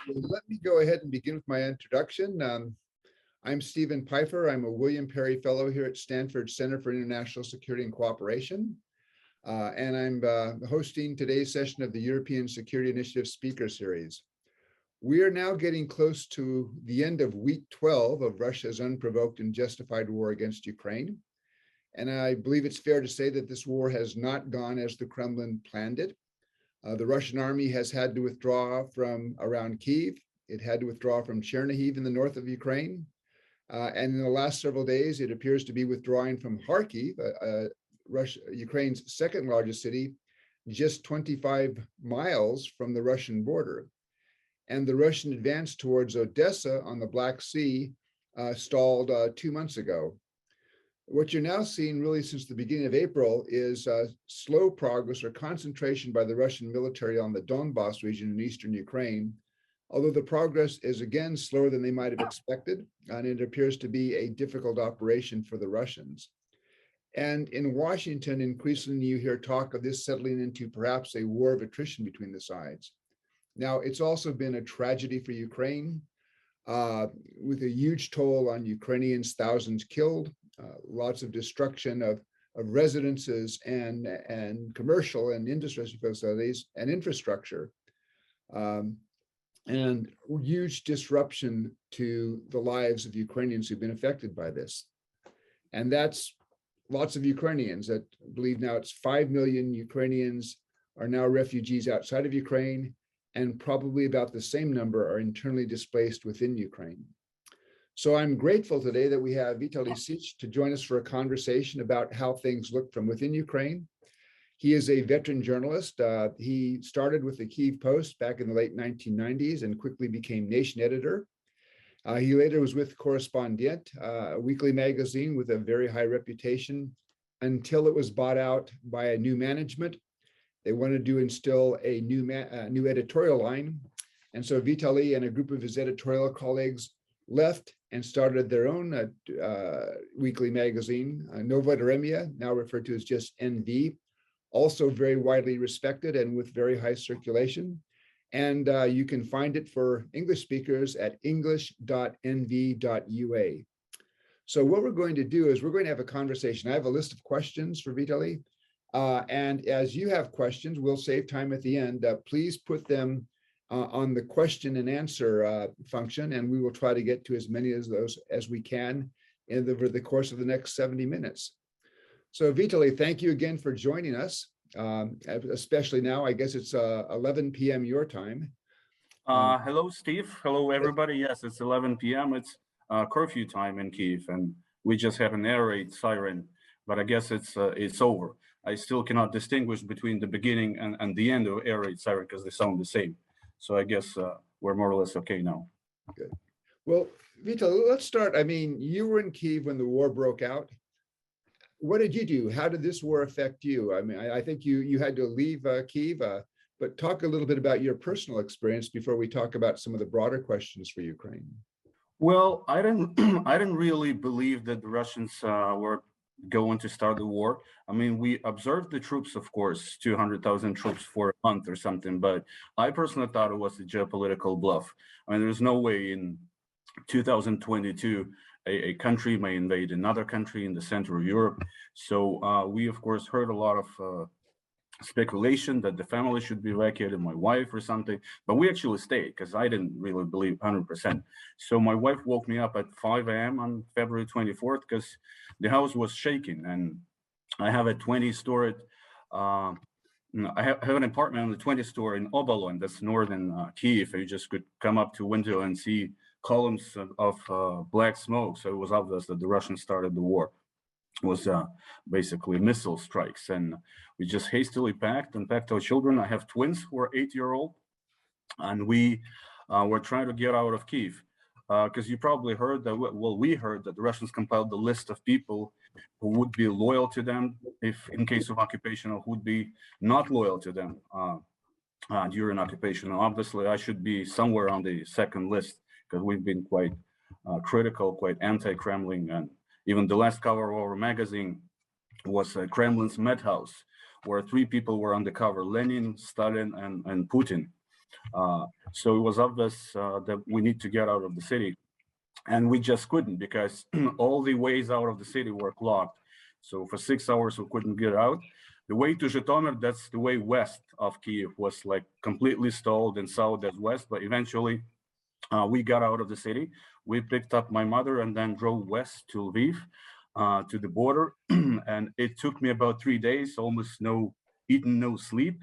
Well, let me go ahead and begin with my introduction. I'm Stephen Pfeiffer. I'm a William Perry Fellow here at Stanford Center for International Security and Cooperation. And I'm hosting today's session of the European Security Initiative Speaker Series. We are now getting close to the end of week 12 of Russia's unprovoked and justified war against Ukraine. And I believe it's fair to say that this war has not gone as the Kremlin planned it. The Russian army has had to withdraw from around Kyiv. It had to withdraw from Chernihiv in the north of Ukraine. And in the last several days, it appears to be withdrawing from Kharkiv, Ukraine's second largest city, just 25 miles from the Russian border. And the Russian advance towards Odessa on the Black Sea stalled 2 months ago. What you're now seeing really since the beginning of April is slow progress or concentration by the Russian military on the Donbas region in eastern Ukraine, although the progress is again slower than they might have expected, and it appears to be a difficult operation for the Russians. And in Washington, increasingly you hear talk of this settling into perhaps a war of attrition between the sides. Now, it's also been a tragedy for Ukraine, with a huge toll on Ukrainians, thousands killed, lots of destruction of residences and commercial and industrial facilities and infrastructure, and huge disruption to the lives of Ukrainians who've been affected by this. And that's lots of Ukrainians. I believe now it's 5 million Ukrainians are now refugees outside of Ukraine, and probably about the same number are internally displaced within Ukraine. So I'm grateful today that we have Vitaliy Sych to join us for a conversation about how things look from within Ukraine. He is a veteran journalist. He started with the Kyiv Post back in the late 1990s and quickly became nation editor. He later was with Correspondent, a weekly magazine with a very high reputation, until it was bought out by a new management. They wanted to instill a new editorial line. And so Vitaliy and a group of his editorial colleagues left and started their own weekly magazine, Novovremya, now referred to as just NV, also very widely respected and with very high circulation. And you can find it for English speakers at english.nv.ua. So what we're going to do is we're going to have a conversation. I have a list of questions for Vitaliy. And as you have questions, we'll save time at the end. Please put them on the question and answer function, and we will try to get to as many of those as we can over the course of the next 70 minutes. So Vitaliy, thank you again for joining us, especially now. I guess it's 11 p.m. your time. Hello, Steve. Hello, everybody. Yes, it's 11 p.m. It's curfew time in Kyiv, and we just had an air raid siren, but I guess it's over. I still cannot distinguish between the beginning and the end of air raid siren because they sound the same. So I guess we're more or less okay now. Good. Well, Vitaliy, let's start. I mean, you were in Kyiv when the war broke out. What did you do? How did this war affect you? I mean, I think you had to leave Kyiv, but talk a little bit about your personal experience before we talk about some of the broader questions for Ukraine. Well, I didn't really believe that the Russians were going to start the war. I mean, we observed the troops, of course, 200,000 troops for a month or something, but I personally thought it was a geopolitical bluff. I mean, there's no way in 2022 a country may invade another country in the center of Europe. So we, of course, heard a lot of speculation that the family should be evacuated, my wife or something, but we actually stayed because I didn't really believe 100%. So my wife woke me up at 5 a.m. on February 24th because the house was shaking, and I have a 20-story, I have an apartment on the 20th story in Obolon, that's northern Kyiv. You just could come up to window and see columns of black smoke. So it was obvious that the Russians started the war. It was basically missile strikes, and we just hastily packed our children. I have twins who are 8-year-old, and we were trying to get out of Kyiv. Because you probably heard that, well, we heard that the Russians compiled the list of people who would be loyal to them if in case of occupation, or who would be not loyal to them during occupation. And obviously, I should be somewhere on the second list because we've been quite critical, quite anti-Kremlin. And even the last cover of our magazine was Kremlin's Met House, where 3 people were on the cover, Lenin, Stalin, and Putin. So it was obvious that we need to get out of the city. And we just couldn't, because all the ways out of the city were blocked. So for 6 hours, we couldn't get out. The way to Zhytomyr, that's the way west of Kyiv, was like completely stalled, and south as west. But eventually, we got out of the city. We picked up my mother and then drove west to Lviv, to the border. And it took me about 3 days, almost no eating, no sleep.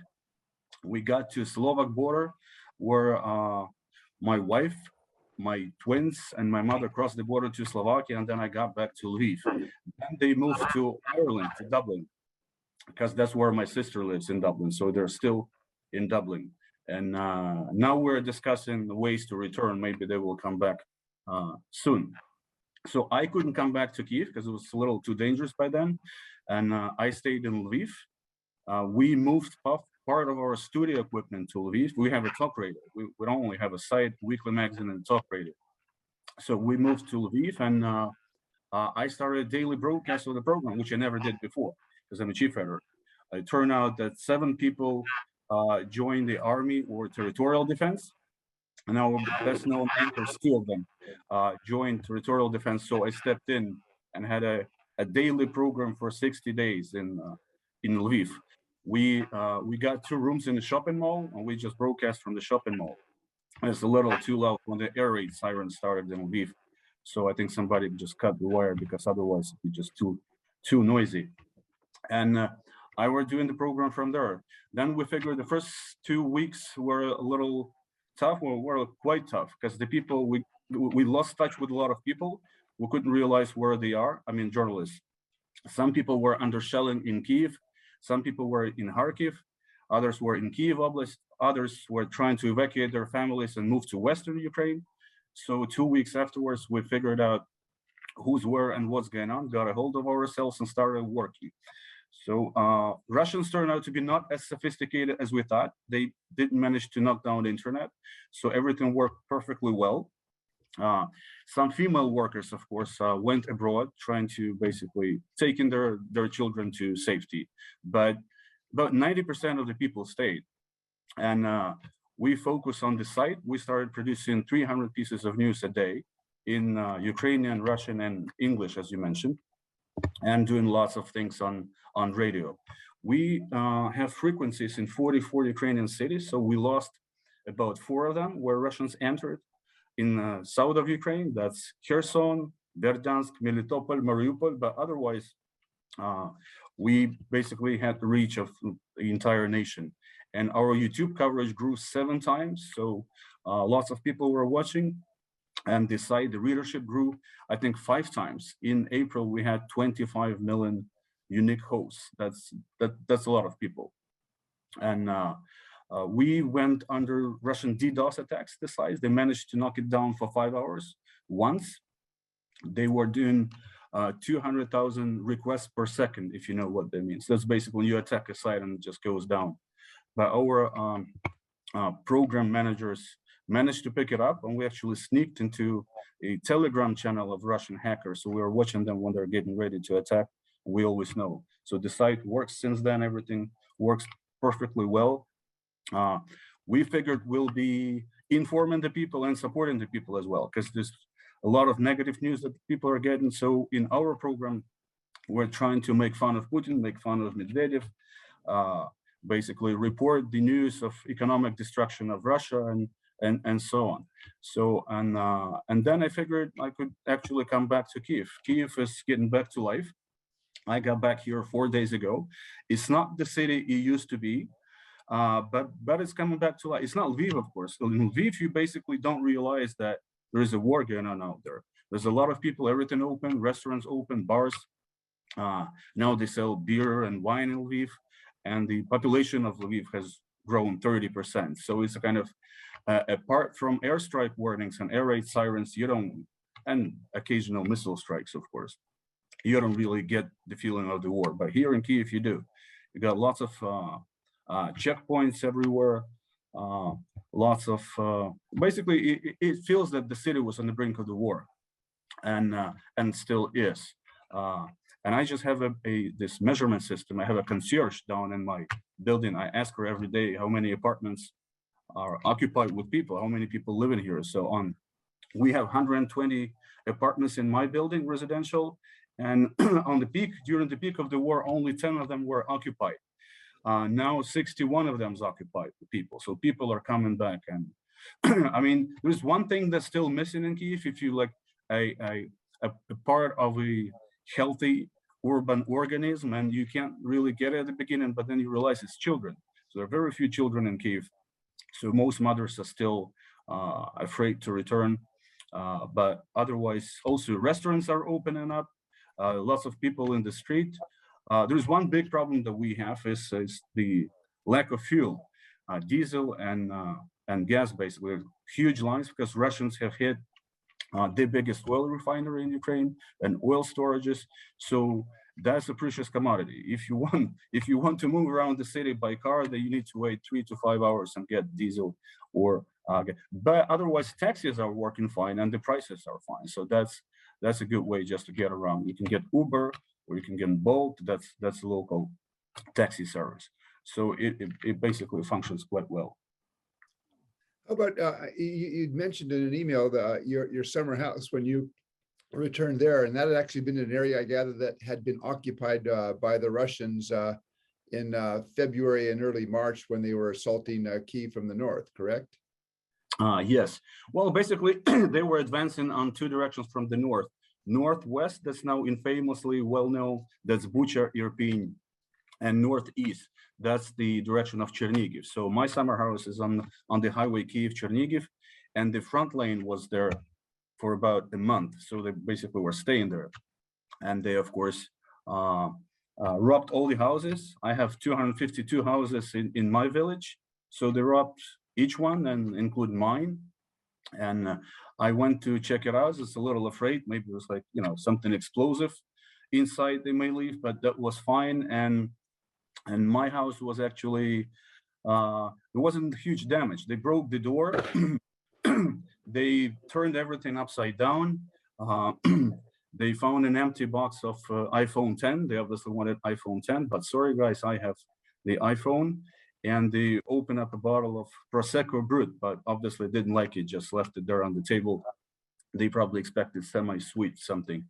We got to Slovak border, where my wife, my twins, and my mother crossed the border to Slovakia, and then I got back to Lviv. Then they moved to Ireland, to Dublin, because that's where my sister lives, in Dublin. So they're still in Dublin. And now we're discussing the ways to return. Maybe they will come back soon. So I couldn't come back to Kyiv because it was a little too dangerous by then. And I stayed in Lviv. We moved part of our studio equipment to Lviv. We have a talk radio. We don't only have a site, weekly magazine, and talk radio. So we moved to Lviv, and I started a daily broadcast of the program, which I never did before, because I'm a chief editor. It turned out that 7 people joined the army or territorial defense, and our best known anchors, 2 of them, joined territorial defense. So I stepped in and had a daily program for 60 days in Lviv. We got 2 rooms in the shopping mall, and we just broadcast from the shopping mall. It's a little too loud when the air raid siren started in Lviv. So I think somebody just cut the wire, because otherwise it'd be just too noisy. And I were doing the program from there. Then we figured the first 2 weeks were a little tough. Well, were quite tough, because the people, we lost touch with a lot of people. We couldn't realize where they are. I mean, journalists. Some people were under shelling in Kyiv. Some people were in Kharkiv. Others were in Kyiv Oblast. Others were trying to evacuate their families and move to Western Ukraine. So 2 weeks afterwards, we figured out who's where and what's going on, got a hold of ourselves, and started working. So Russians turned out to be not as sophisticated as we thought. They didn't manage to knock down the internet. So everything worked perfectly well. Some female workers, of course, went abroad, trying to basically take in their children to safety. But about 90% of the people stayed. And we focused on the site. We started producing 300 pieces of news a day in Ukrainian, Russian, and English, as you mentioned, and doing lots of things on radio. We have frequencies in 44 Ukrainian cities. So we lost about 4 of them where Russians entered. In south of Ukraine, that's Kherson, Berdyansk, Melitopol, Mariupol, but otherwise, we basically had the reach of the entire nation. And our YouTube coverage grew 7 times, so lots of people were watching. And the site, the readership grew, I think, 5 times. In April, we had 25 million unique hosts. That's a lot of people. And we went under Russian DDoS attacks, the sites. They managed to knock it down for 5 hours once. They were doing 200,000 requests per second, if you know what that means. That's basically when you attack a site and it just goes down. But our program managers managed to pick it up, and we actually sneaked into a Telegram channel of Russian hackers. So we were watching them when they're getting ready to attack. We always know. So the site works since then. Everything works perfectly well. We figured we'll be informing the people and supporting the people as well, because there's a lot of negative news that people are getting. So in our program, we're trying to make fun of Putin, make fun of Medvedev, basically report the news of economic destruction of Russia and so on. So and then I figured I could actually come back to Kyiv. Kyiv is getting back to life. I got back here 4 days ago. It's not the city it used to be. But it's coming back to life. It's not Lviv, of course. In Lviv, you basically don't realize that there is a war going on out there. There's a lot of people, everything open, restaurants open, bars. Now they sell beer and wine in Lviv, and the population of Lviv has grown 30%. So it's a kind of, apart from airstrike warnings and air raid sirens, you don't, and occasional missile strikes, of course, you don't really get the feeling of the war. But here in Kyiv, you do. You got lots of checkpoints everywhere, lots of, basically it feels that the city was on the brink of the war, and still is. And I just have this measurement system. I have a concierge down in my building. I ask her every day how many apartments are occupied with people, how many people live in here, so on. We have 120 apartments in my building, residential, and on the peak, during the peak of the war, only 10 of them were occupied. Now 61 of them is occupied with people, so people are coming back. And I mean, there's one thing that's still missing in Kyiv. If you like a part of a healthy urban organism, and you can't really get it at the beginning, but then you realize it's children. So there are very few children in Kyiv. So most mothers are still afraid to return. But otherwise, also restaurants are opening up. Lots of people in the street. There's one big problem that we have is the lack of fuel, diesel and gas. Basically, huge lines because Russians have hit the biggest oil refinery in Ukraine and oil storages. So that's a precious commodity. If you want to move around the city by car, then you need to wait 3 to 5 hours and get diesel or but otherwise taxis are working fine and the prices are fine. So that's a good way just to get around. You can get Uber or you can get Bolt. That's a local taxi service. So it basically functions quite well. How about you mentioned in an email your summer house when you returned there, and that had actually been an area, I gather, that had been occupied by the Russians in February and early March when they were assaulting Kyiv from the north, correct? Yes. Well, basically, they were advancing on two directions from the north. Northwest, that's now infamously well-known, that's Bucha, Irpin, and northeast, that's the direction of Chernigiv. So my summer house is on the highway Kyiv-Chernigiv, and the front lane was there for about a month. So they basically were staying there. And they, of course, robbed all the houses. I have 252 houses in my village. So they robbed each one, and include mine. And I went to check it out. I was a little afraid. Maybe it was like, something explosive inside they may leave, but that was fine. And my house was actually, there wasn't huge damage. They broke the door. They turned everything upside down. They found an empty box of iPhone 10. They obviously wanted iPhone 10, but sorry guys, I have the iPhone. And they opened up a bottle of Prosecco Brut, but obviously didn't like it, just left it there on the table. They probably expected semi-sweet something,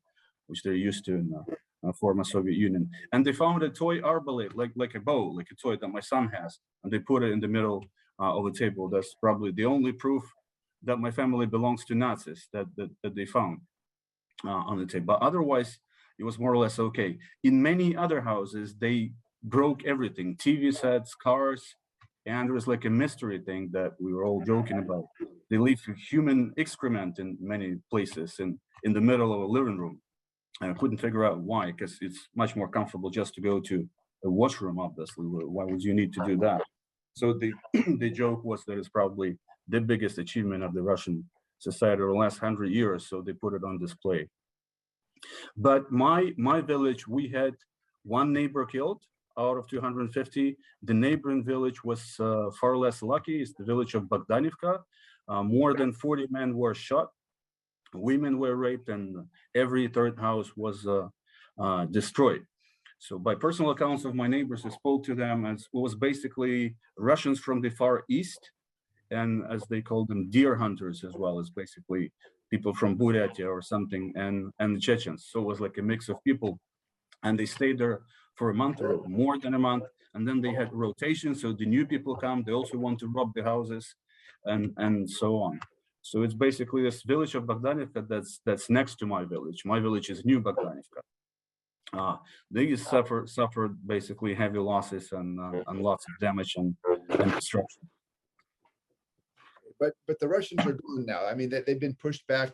which they're used to in the former Soviet Union. And they found a toy arbalete, like a bow, like a toy that my son has, and they put it in the middle of the table. That's probably the only proof that my family belongs to Nazis that they found on the table. But otherwise, it was more or less okay. In many other houses, they broke everything, TV sets, cars, and there was like a mystery thing that we were all joking about. They leave human excrement in many places in the middle of a living room. And I couldn't figure out why, because it's much more comfortable just to go to a washroom, obviously. Why would you need to do that? So the joke was that it's probably the biggest achievement of the Russian society over the last 100 years, so they put it on display. But my village, we had one neighbor killed out of 250. The neighboring village was far less lucky. It's the village of Bogdanivka. More than 40 men were shot. Women were raped, and every third house was destroyed. So by personal accounts of my neighbors, I spoke to them as it was basically Russians from the Far East, and as they called them, deer hunters, as well as basically people from Buryatia or something, and the Chechens. So it was like a mix of people, and they stayed there for a month or more than a month, and then they had rotation. So the new people come, they also want to rob the houses, and so on. So it's basically this village of Bogdanivka that's next to my village. My village is New Bogdanivka. They suffered basically heavy losses and lots of damage and destruction. But the Russians are gone now. I mean, they've been pushed back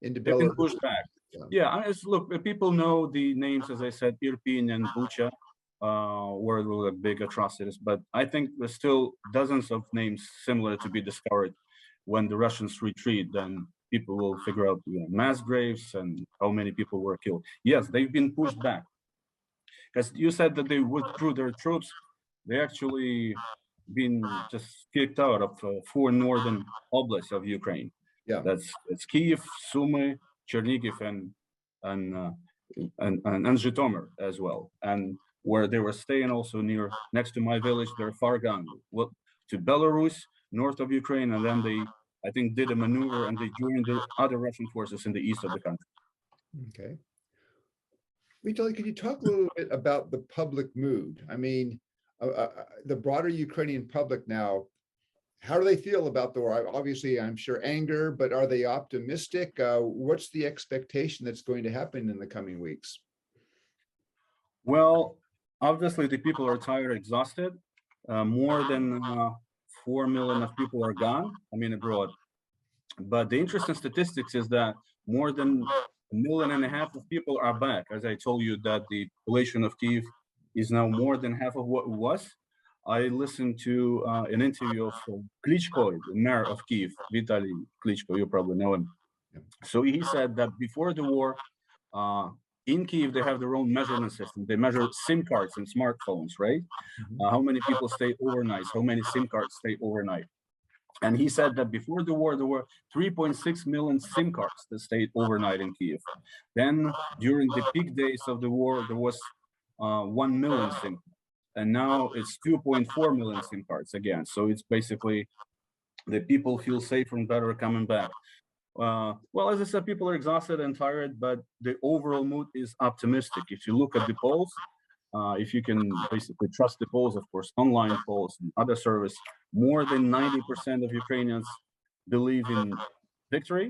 into Belarus. They've been pushed back. Yeah, I mean, look, people know the names, as I said, Irpin and Bucha, where there were big atrocities. But I think there's still dozens of names similar to be discovered. When the Russians retreat, then people will figure out mass graves and how many people were killed. Yes, they've been pushed back. Because you said that they withdrew their troops. They actually been just kicked out of 4 northern oblasts of Ukraine. Yeah, that's Kyiv, Sumy, Chernigiv, and Zhytomyr as well. And where they were staying also next to my village, they're far gone. To Belarus, north of Ukraine, and then they, I think, did a maneuver and they joined the other Russian forces in the east of the country. Okay. Vitaliy, could you talk a little bit about the public mood? I mean, the broader Ukrainian public now, how do they feel about the war? Obviously, I'm sure anger, but are they optimistic? What's the expectation that's going to happen in the coming weeks? Well, obviously, the people are tired, exhausted. More than 4 million of people are gone, I mean, abroad. But the interesting statistics is that more than 1.5 million of people are back. As I told you, that the population of Kyiv is now more than half of what it was. I listened to an interview of Klitschko, the mayor of Kyiv, Vitaliy Klitschko, you probably know him. So he said that before the war, in Kyiv, they have their own measurement system. They measure SIM cards and smartphones, right? How many people stay overnight, how many SIM cards stay overnight. And he said that before the war, there were 3.6 million SIM cards that stayed overnight in Kyiv. Then during the peak days of the war, there was 1 million SIM cards. And now it's 2.4 million SIM cards again. So it's basically the people feel safer and better coming back. Well, as I said, people are exhausted and tired, but the overall mood is optimistic. If you look at the polls, if you can basically trust the polls, of course, online polls and other service, more than 90% of Ukrainians believe in victory.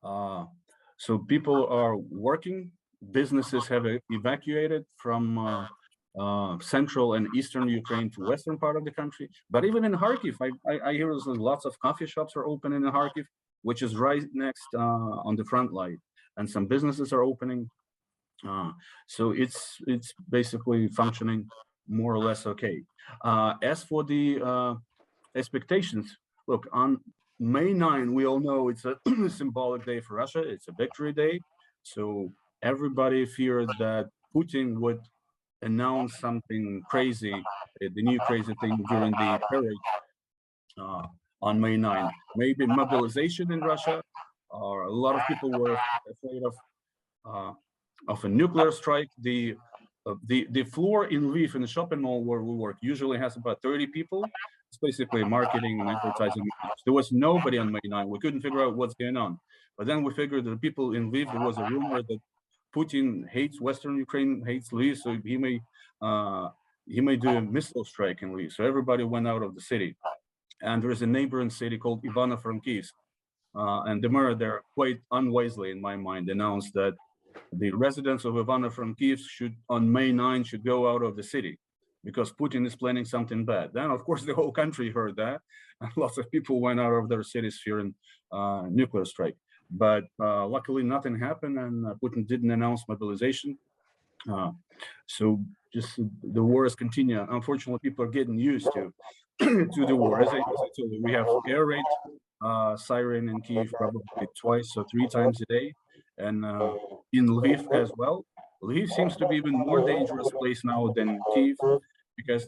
So people are working. Businesses have evacuated from central and eastern Ukraine to western part of the country. But even in Kharkiv, I hear there's lots of coffee shops are open in Kharkiv, which is right next on the front line, and some businesses are opening. So it's basically functioning more or less okay. As for the expectations, look, on May 9, we all know it's a symbolic day for Russia. It's a victory day. So everybody feared that Putin would announce something crazy, the new crazy thing during the parade on May 9. Maybe mobilization in Russia, or a lot of people were afraid of a nuclear strike. The floor in Lviv in the shopping mall where we work usually has about 30 people. It's basically marketing and advertising. There was nobody on May 9. We couldn't figure out what's going on. But then we figured the people in Lviv, there was a rumor that Putin hates Western Ukraine, hates Lviv, so he may do a missile strike in Lviv. So everybody went out of the city. And there is a neighboring city called Ivano-Frankivsk. And the mayor there, quite unwisely in my mind, announced that the residents of Ivano-Frankivsk should, on May 9, should go out of the city because Putin is planning something bad. Then, of course, the whole country heard that, and lots of people went out of their cities fearing nuclear strike. But luckily, nothing happened, and Putin didn't announce mobilization. So just the war is continuing. Unfortunately, people are getting used to to the war. As I told you, we have air raid siren in Kyiv probably twice or 3 times a day, and in Lviv as well. Lviv seems to be even more dangerous place now than Kyiv because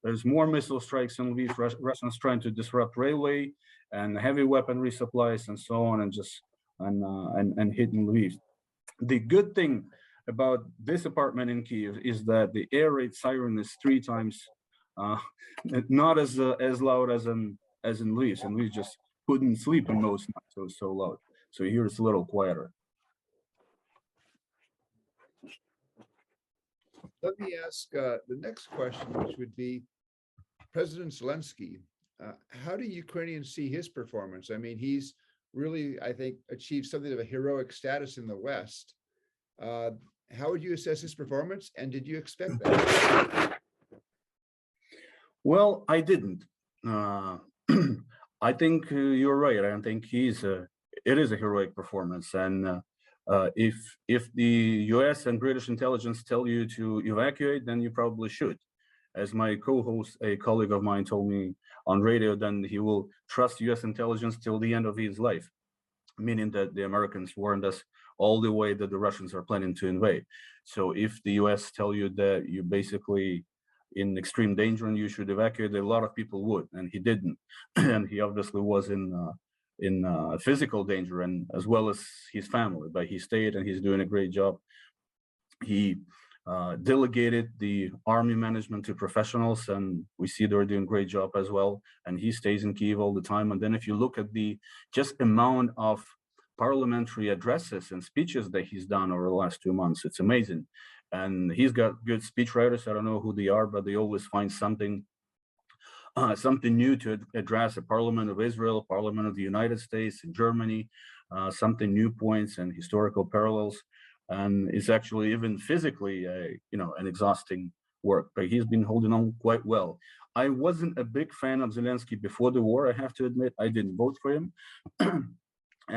there's more missile strikes in Lviv. Russians trying to disrupt railway and heavy weaponry supplies and so on, and just and hitting Lviv. The good thing about this apartment in Kyiv is that the air raid siren is 3 times not as loud as in Lviv, and we just couldn't sleep in most nights. It was so loud. So here it's a little quieter. Let me ask the next question, which would be President Zelensky. How do Ukrainians see his performance? I mean, he's really, I think, achieved something of a heroic status in the West. How would you assess his performance, and did you expect that? Well, I didn't. I think you're right. I think it is a heroic performance, and if the U.S. and British intelligence tell you to evacuate, then you probably should. As my co-host, a colleague of mine, told me on radio, then he will trust U.S. intelligence till the end of his life, meaning that the Americans warned us all the way that the Russians are planning to invade. So if the U.S. tell you that you're basically in extreme danger and you should evacuate, a lot of people would, and he didn't. And he obviously was in physical danger, and as well as his family, but he stayed and he's doing a great job. He delegated the army management to professionals, and we see they're doing a great job as well. And he stays in Kyiv all the time. And then if you look at the just amount of parliamentary addresses and speeches that he's done over the last 2 months, it's amazing. And he's got good speechwriters. I don't know who they are, but they always find something new to address: the Parliament of Israel, Parliament of the United States, in Germany, something new points and historical parallels. And it's actually even physically, an exhausting work, but he's been holding on quite well. I wasn't a big fan of Zelensky before the war, I have to admit. I didn't vote for him.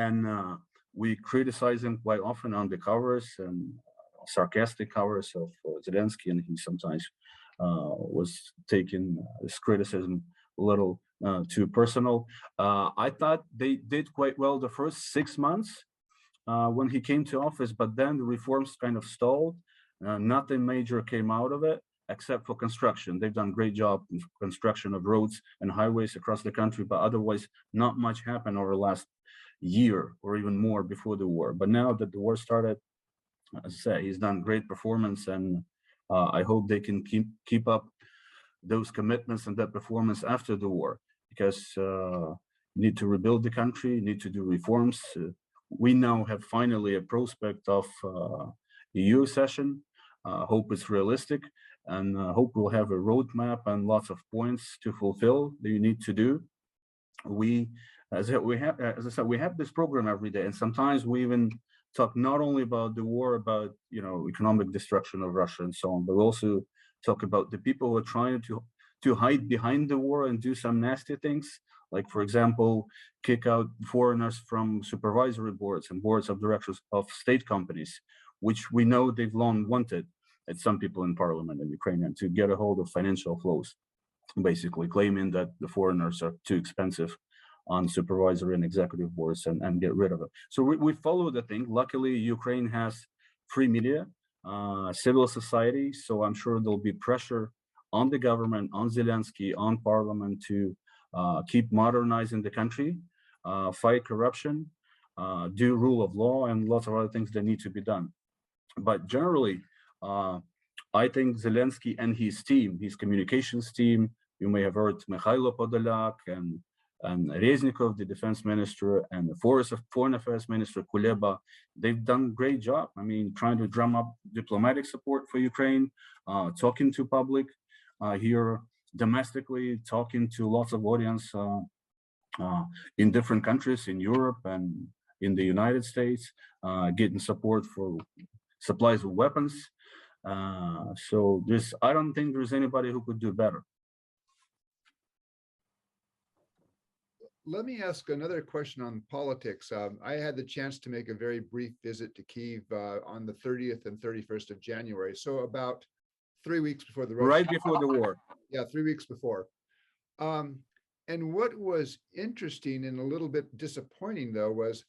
And we criticize him quite often on the covers and sarcastic covers of Zelensky, and he sometimes was taking this criticism a little too personal. I thought they did quite well the first 6 months when he came to office, but then the reforms kind of stalled. Nothing major came out of it except for construction. They've done a great job in construction of roads and highways across the country, but otherwise not much happened over the last year or even more before the war. But now that the war started, as I say, he's done great performance, and I hope they can keep up those commitments and that performance after the war, because you need to rebuild the country, you need to do reforms. We now have finally a prospect of EU accession. Hope it's realistic, and hope we'll have a roadmap and lots of points to fulfill that you need to do. As I said, we have this program every day, and sometimes we even talk not only about the war, about economic destruction of Russia and so on, but also talk about the people who are trying to hide behind the war and do some nasty things, like, for example, kick out foreigners from supervisory boards and boards of directors of state companies, which we know they've long wanted at some people in parliament in Ukraine, to get a hold of financial flows, basically claiming that the foreigners are too expensive on supervisory and executive boards, and get rid of it. So we follow the thing. Luckily, Ukraine has free media, civil society, so I'm sure there'll be pressure on the government, on Zelensky, on parliament to keep modernizing the country, fight corruption, do rule of law, and lots of other things that need to be done. But generally, I think Zelensky and his team, his communications team, you may have heard Mikhailo Podolyak and Reznikov, the defense minister, and the foreign affairs minister, Kuleba, they've done a great job. I mean, trying to drum up diplomatic support for Ukraine, talking to public here domestically, talking to lots of audience in different countries in Europe and in the United States, getting support for supplies of weapons. So I don't think there's anybody who could do better. Let me ask another question on politics. I had the chance to make a very brief visit to Kyiv on the 30th and 31st of January. So about 3 weeks before the Right before the war. Yeah, 3 weeks before. And what was interesting and a little bit disappointing, though, was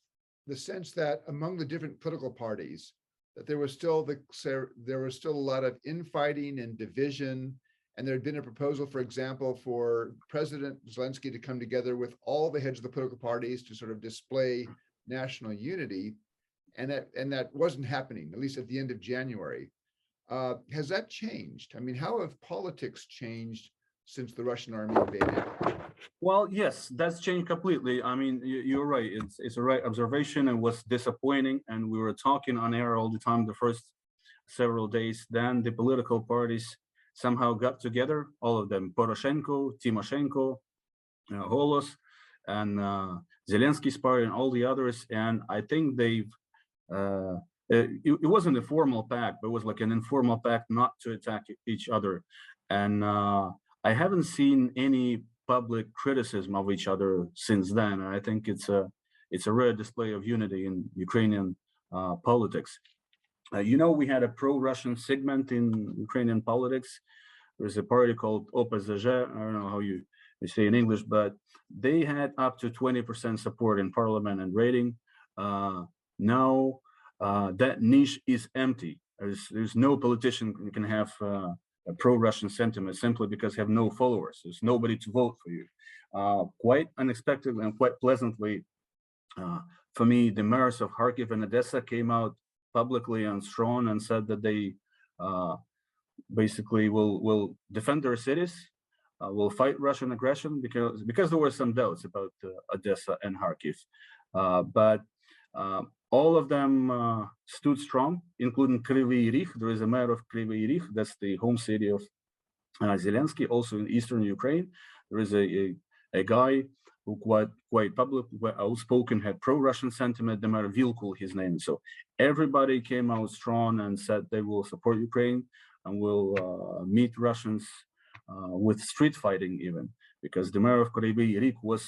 the sense that among the different political parties, that there was still a lot of infighting and division. And there had been a proposal, for example, for President Zelensky to come together with all the heads of the political parties to sort of display national unity. And that wasn't happening, at least at the end of January. Has that changed? I mean, how have politics changed since the Russian army invaded? Well, yes, that's changed completely. I mean, you're right. It's a right observation. It was disappointing, and we were talking on air all the time the first several days. Then the political parties somehow got together, all of them: Poroshenko, Timoshenko, Holos, and Zelensky's party, and all the others. And I think they've it wasn't a formal pact, but it was like an informal pact not to attack each other. And I haven't seen any public criticism of each other since then. And I think it's a rare display of unity in Ukrainian politics. We had a pro-Russian segment in Ukrainian politics. There's a party called OPZZ. I don't know how you say in English, but they had up to 20% support in parliament and rating. Now that niche is empty. There's no politician who can have a pro-Russian sentiment simply because they have no followers. There's nobody to vote for you. Quite unexpectedly and quite pleasantly, for me, the mayors of Kharkiv and Odessa came out publicly and strong and said that they basically will defend their cities, will fight Russian aggression, because there were some doubts about Odessa and Kharkiv, but all of them stood strong, including Kryvyi Rih. There is a mayor of Kryvyi Rih, that's the home city of Zelensky, also in eastern Ukraine. There is a guy who quite public, outspoken, had pro-Russian sentiment. The mayor Vilkul, his name. So everybody came out strong and said they will support Ukraine and will meet Russians with street fighting, even because the mayor of Kryvyi Rih was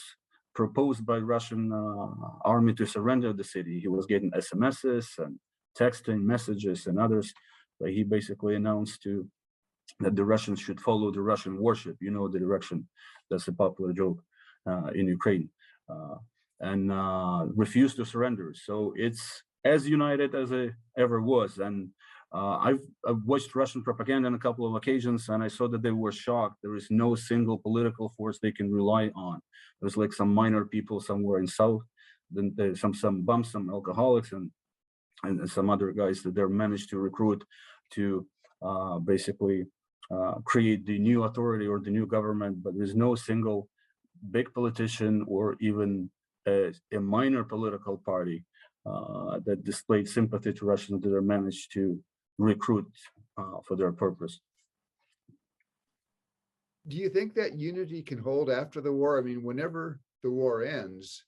proposed by Russian army to surrender the city. He was getting SMSs and texting messages and others, but he basically announced that the Russians should follow the Russian warship, you know, the direction. That's a popular joke in Ukraine, and refused to surrender. So it's as united as it ever was. And I've watched Russian propaganda on a couple of occasions, and I saw that they were shocked. There is no single political force they can rely on. There's like some minor people somewhere in South, then there's some bums, some alcoholics, and some other guys that they're managed to recruit to basically create the new authority or the new government. But there's no single big politician or even a minor political party that displayed sympathy to Russians that are managed to recruit for their purpose. Do you think that unity can hold after the war? I mean, whenever the war ends,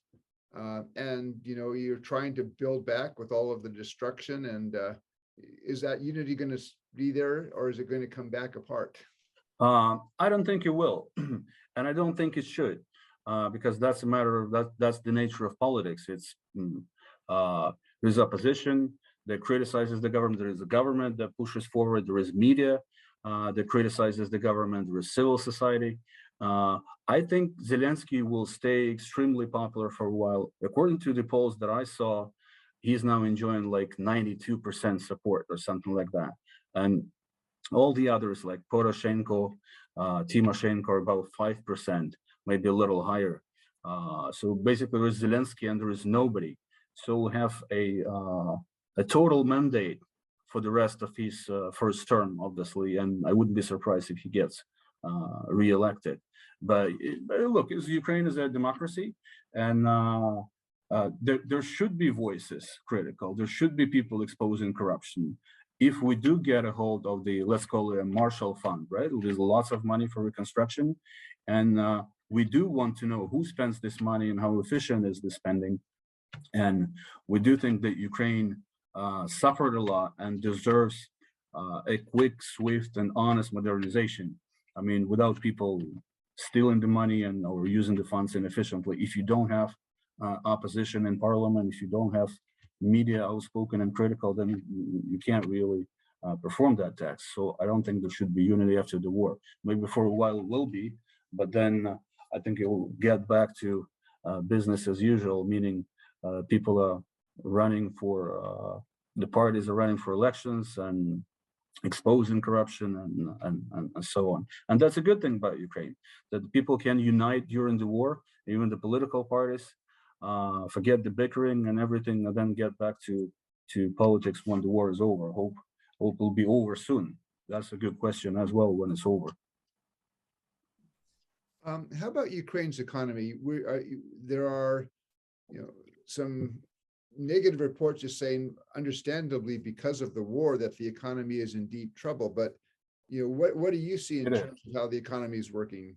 and you're trying to build back with all of the destruction, and is that unity going to be there, or is it going to come back apart? I don't think it will, and I don't think it should, because that's a matter of that's the nature of politics. It's there's opposition that criticizes the government. There is a government that pushes forward. There is media that criticizes the government. There is civil society. I think Zelensky will stay extremely popular for a while. According to the polls that I saw, he's now enjoying like 92% support or something like that. And all the others like Poroshenko, Timoshenko are about 5%, maybe a little higher. So basically there's Zelensky and there is nobody. So we'll have a total mandate for the rest of his first term, obviously, and I wouldn't be surprised if he gets re-elected. But look, Ukraine is a democracy, and there should be voices critical. There should be people exposing corruption. If we do get a hold of the, let's call it a Marshall Fund, right? There's lots of money for reconstruction, and we do want to know who spends this money and how efficient is the spending. And we do think that Ukraine suffered a lot and deserves a quick, swift, and honest modernization. I mean, without people stealing the money or using the funds inefficiently, if you don't have opposition in parliament, if you don't have media outspoken and critical, then you can't really perform that tax. So I don't think there should be unity after the war. Maybe for a while it will be, but then I think it will get back to business as usual, meaning people are running for, the parties are running for elections and exposing corruption and so on. And that's a good thing about Ukraine, that people can unite during the war, even the political parties, forget the bickering and everything, and then get back to politics when the war is over. Hope it will be over soon. That's a good question as well when it's over. How about Ukraine's economy? There are some negative reports just saying, understandably, because of the war, that the economy is in deep trouble. But what do you see in terms of how the economy is working?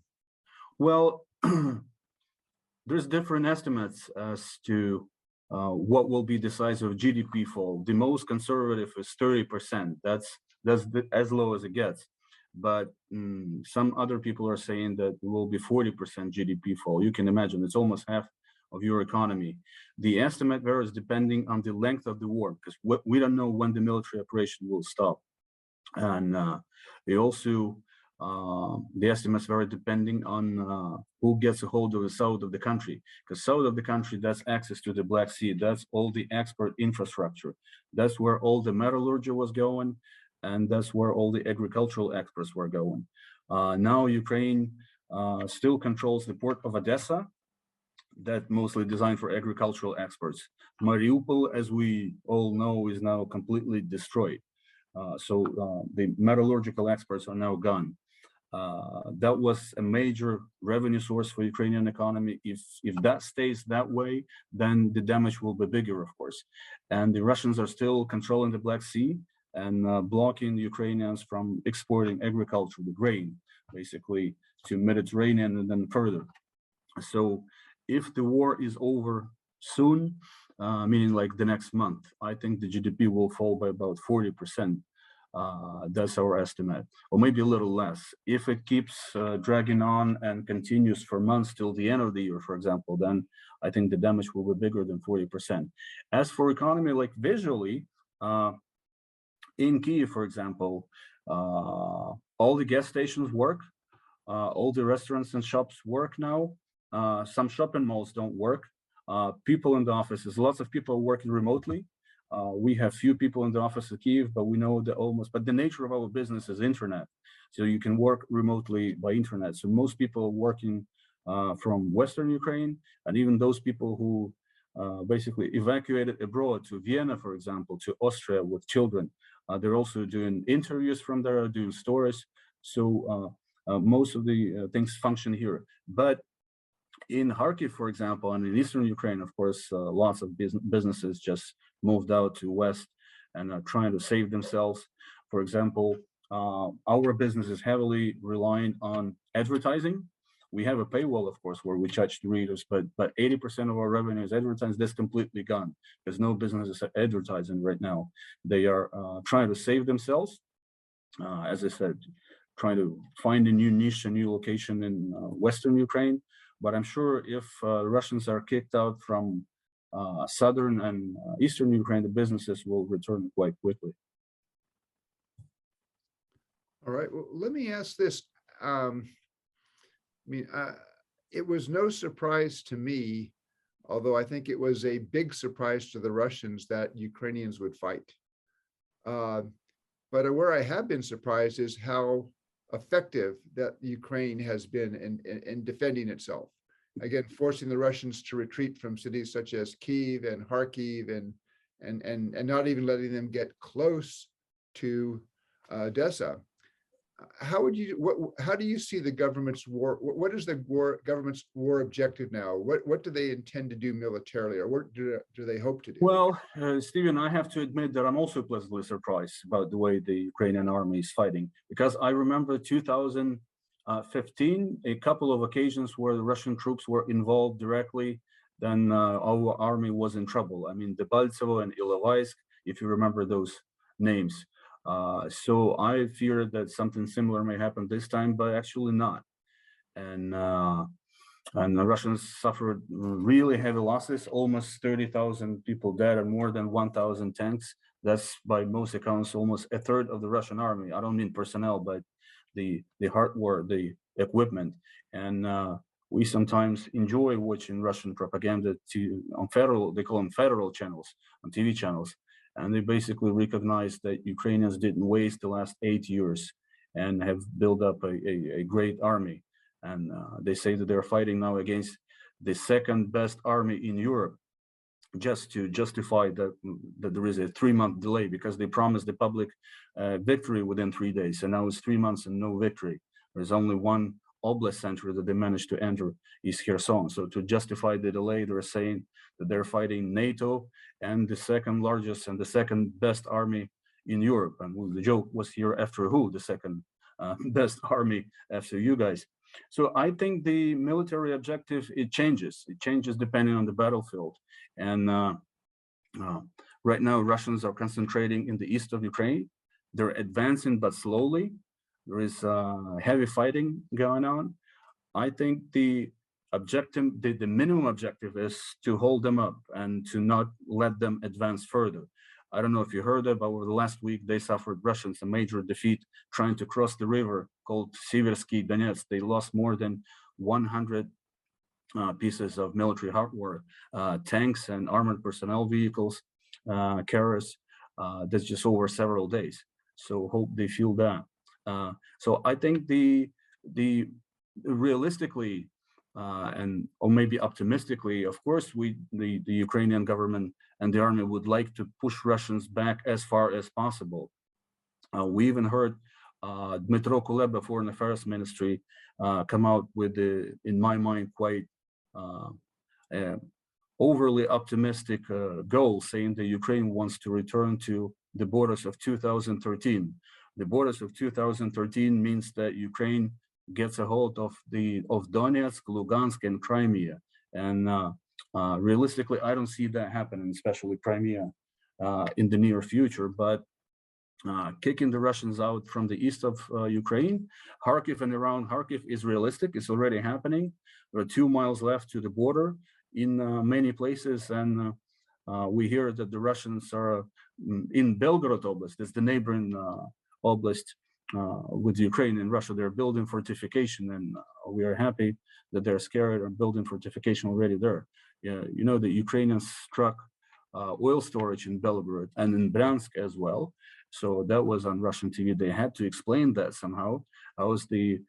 Well, there's different estimates as to what will be the size of GDP fall. The most conservative is 30%. That's as low as it gets. But some other people are saying that it will be 40% GDP fall. You can imagine it's almost half of your economy. The estimate varies depending on the length of the war, because we don't know when the military operation will stop. And it also, the estimates vary depending on who gets a hold of the south of the country, because south of the country, that's access to the Black Sea, that's all the export infrastructure, that's where all the metallurgy was going, and that's where all the agricultural exports were going. Now Ukraine still controls the port of Odessa, that mostly designed for agricultural exports. Mariupol, as we all know, is now completely destroyed. The metallurgical experts are now gone. That was a major revenue source for Ukrainian economy. If that stays that way, then the damage will be bigger, of course. And the Russians are still controlling the Black Sea and blocking the Ukrainians from exporting agriculture, the grain, basically, to Mediterranean and then further. So if the war is over soon, meaning like the next month, I think the GDP will fall by about 40%. That's our estimate, or maybe a little less. If it keeps dragging on and continues for months till the end of the year, for example, then I think the damage will be bigger than 40%. As for economy, like visually, in Kyiv, for example, all the gas stations work, all the restaurants and shops work now. Some shopping malls don't work. People in the offices, lots of people are working remotely. We have few people in the office of Kyiv, but we know that but the nature of our business is internet. So you can work remotely by internet. So most people are working from Western Ukraine, and even those people who basically evacuated abroad to Vienna, for example, to Austria with children. They're also doing interviews from there, doing stories. So most of the things function here. But in Kharkiv, for example, and in Eastern Ukraine, of course, lots of businesses just moved out to West and are trying to save themselves. For example, our business is heavily relying on advertising. We have a paywall, of course, where we charge the readers, but 80% of our revenue is advertising. That's completely gone. There's no businesses advertising right now. They are trying to save themselves. As I said, trying to find a new niche, a new location in Western Ukraine. But I'm sure if Russians are kicked out from southern and eastern Ukraine, the businesses will return quite quickly. All right. Well, let me ask this. It was no surprise to me, although I think it was a big surprise to the Russians that Ukrainians would fight. But where I have been surprised is how effective that Ukraine has been in defending itself. Again, forcing the Russians to retreat from cities such as Kyiv and Kharkiv and not even letting them get close to Odessa. How do you see the government's war? What is the government's war objective now? What do they intend to do militarily, or what do they hope to do? Well, Stephen, I have to admit that I'm also pleasantly surprised about the way the Ukrainian army is fighting, because I remember 2015, a couple of occasions where the Russian troops were involved directly. Then our army was in trouble. I mean, Debaltsevo and Ilovaisk, if you remember those names. So I fear that something similar may happen this time, but actually not. And the Russians suffered really heavy losses, almost 30,000 people dead and more than 1,000 tanks. That's by most accounts almost a third of the Russian army. I don't mean personnel, but the hardware, the equipment. And we sometimes enjoy watching Russian propaganda on federal, they call them federal channels, on TV channels. And they basically recognize that Ukrainians didn't waste the last 8 years and have built up a great army. And they say that they're fighting now against the second best army in Europe, just to justify that there is a 3-month delay, because they promised the public victory within 3 days. And now it's 3 months and no victory. There's only one oblast center that they managed to enter, is Kherson. So to justify the delay, they're saying that they're fighting NATO and the second largest and the second best army in Europe. And the joke was here, after who? The second best army after you guys. So I think the military objective, it changes. It changes depending on the battlefield. And right now, Russians are concentrating in the east of Ukraine. They're advancing, but slowly. There is heavy fighting going on. I think the objective, the minimum objective is to hold them up and to not let them advance further. I don't know if you heard it, but over the last week, they suffered, Russians, a major defeat trying to cross the river called Seversky Donetsk. They lost more than 100 pieces of military hardware, tanks and armored personnel vehicles, carriers. That's just over several days. So hope they feel that. So I think the realistically or maybe optimistically, of course, the Ukrainian government and the army would like to push Russians back as far as possible. We even heard Dmytro Kuleba, Foreign Affairs Ministry, come out with the, in my mind, quite overly optimistic goal, saying that Ukraine wants to return to the borders of 2013. The borders of 2013 means that Ukraine gets a hold of Donetsk, Lugansk, and Crimea. And realistically, I don't see that happening, especially Crimea, in the near future. But kicking the Russians out from the east of Ukraine, Kharkiv and around Kharkiv is realistic. It's already happening. There are 2 miles left to the border in many places, and we hear that the Russians are in Belgorod Oblast, that's the neighboring oblast with Ukraine and Russia. They're building fortification, and we are happy that they're scared and building fortification already there. Yeah, you know, the Ukrainians struck oil storage in Belgorod and in Bryansk as well. So that was on Russian TV. They had to explain that somehow. How is the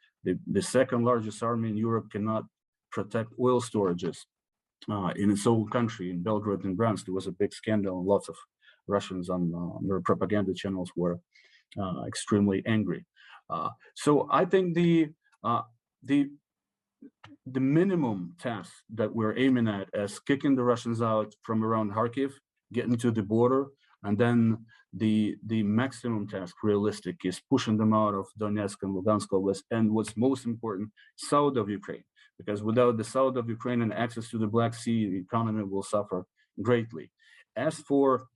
second largest army in Europe cannot protect oil storages in its own country, in Belgrade and Bryansk? There was a big scandal, and lots of Russians on their propaganda channels were extremely angry. So I think the minimum task that we're aiming at is kicking the Russians out from around Kharkiv, getting to the border, and then the maximum task, realistic, is pushing them out of Donetsk and Lugansk Oblast, and what's most important, south of Ukraine. Because without the south of Ukraine and access to the Black Sea, the economy will suffer greatly. As for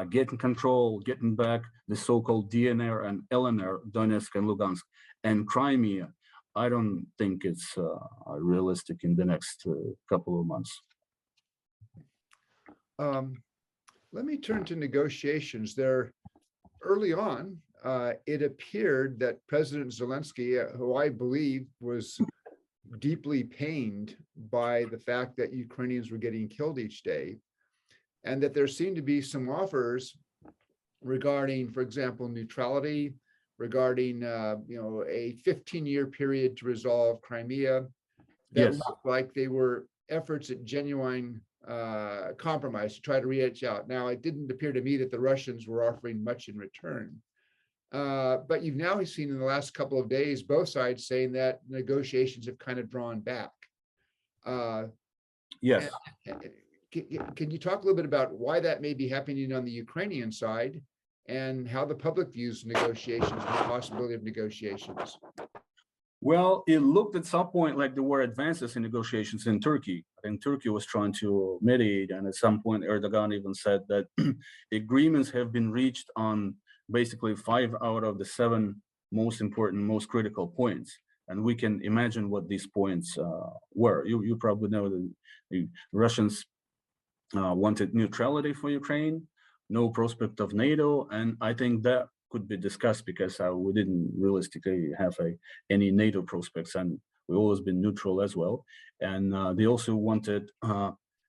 getting control, getting back the so-called DNR and LNR, Donetsk and Lugansk, and Crimea, I don't think it's realistic in the next couple of months. Let me turn to negotiations. There, early on, it appeared that President Zelensky, who I believe was deeply pained by the fact that Ukrainians were getting killed each day, and that there seemed to be some offers regarding, for example, neutrality, regarding a 15-year period to resolve Crimea, that Yes. looked like they were efforts at genuine compromise to try to reach out. Now, it didn't appear to me that the Russians were offering much in return. But you've now seen in the last couple of days, both sides saying that negotiations have kind of drawn back. Yes. Can you talk a little bit about why that may be happening on the Ukrainian side, and how the public views negotiations and the possibility of negotiations? Well, it looked at some point like there were advances in negotiations in Turkey. I think Turkey was trying to mediate, and at some point Erdogan even said that agreements have been reached on basically 5 out of the 7 most important, most critical points. And we can imagine what these points were. You probably know that the Russians wanted neutrality for Ukraine, no prospect of NATO, and I think that could be discussed because we didn't realistically have any NATO prospects, and we've always been neutral as well. And they also wanted,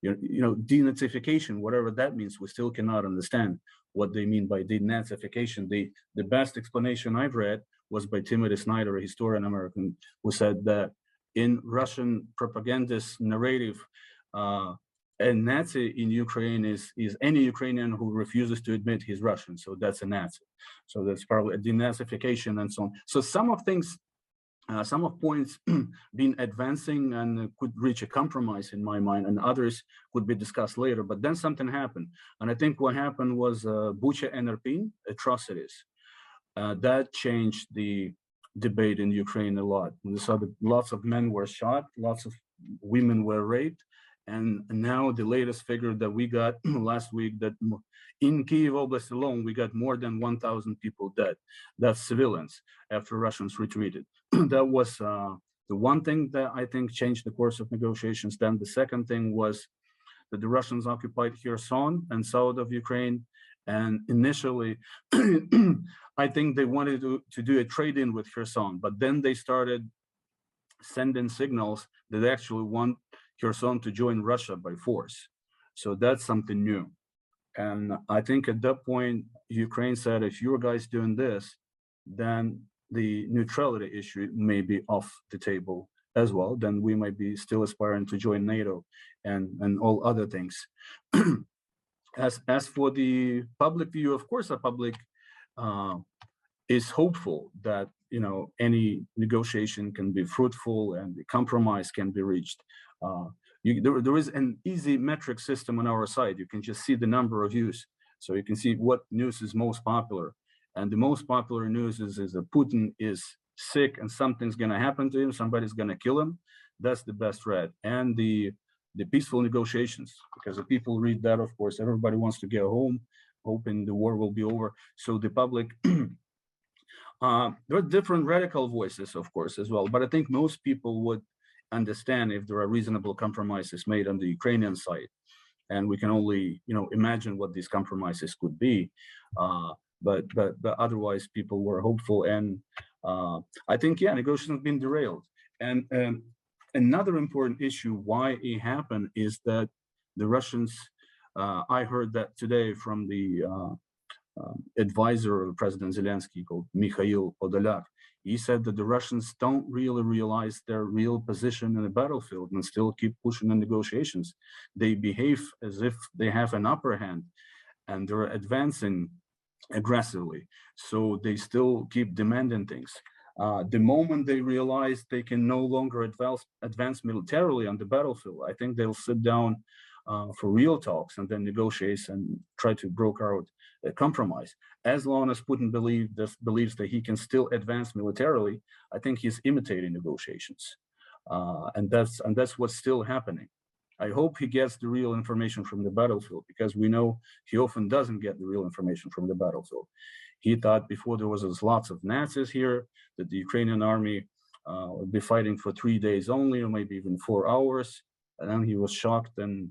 denazification, whatever that means. We still cannot understand what they mean by denazification. The best explanation I've read was by Timothy Snyder, a historian American, who said that in Russian propagandist narrative, a Nazi in Ukraine is any Ukrainian who refuses to admit he's Russian. So that's a Nazi. So that's probably a denazification and so on. So some of things, some of points been advancing and could reach a compromise in my mind, and others could be discussed later. But then something happened. And I think what happened was Bucha and Irpin atrocities. That changed the debate in Ukraine a lot. We saw that lots of men were shot, lots of women were raped. And now the latest figure that we got last week, that in Kyiv-based alone, we got more than 1,000 people dead. That's civilians after Russians retreated. That was the one thing that I think changed the course of negotiations. Then the second thing was that the Russians occupied Kherson and south of Ukraine. And initially, I think they wanted to do a trade-in with Kherson, but then they started sending signals that they actually want Kherson to join Russia by force. So that's something new. And I think at that point, Ukraine said, if you guys doing this, then the neutrality issue may be off the table as well. Then we might be still aspiring to join NATO and all other things. As for the public view, of course, the public is hopeful that any negotiation can be fruitful and the compromise can be reached. There is an easy metric system on our side. You can just see the number of views, so you can see what news is most popular. And the most popular news is that Putin is sick and something's going to happen to him. Somebody's going to kill him. That's the best read. And the peaceful negotiations, because if people read that, of course, everybody wants to get home, hoping the war will be over. So the public. There are different radical voices, of course, as well, but I think most people would understand if there are reasonable compromises made on the Ukrainian side, and we can only, imagine what these compromises could be. But otherwise, people were hopeful, and I think, negotiations have been derailed. And another important issue why it happened is that the Russians. I heard that today from the advisor of President Zelensky called Mikhail Podolyak. He said that the Russians don't really realize their real position in the battlefield and still keep pushing the negotiations. They behave as if they have an upper hand and they're advancing aggressively. So they still keep demanding things. The moment they realize they can no longer advance militarily on the battlefield, I think they'll sit down for real talks and then negotiate and try to broker out a compromise. As long as Putin believes that he can still advance militarily, I think he's imitating negotiations, and that's what's still happening. I hope he gets the real information from the battlefield, because we know he often doesn't get the real information from the battlefield. He thought before there was lots of Nazis here, that the Ukrainian army would be fighting for 3 days only, or maybe even 4 hours. And then he was shocked and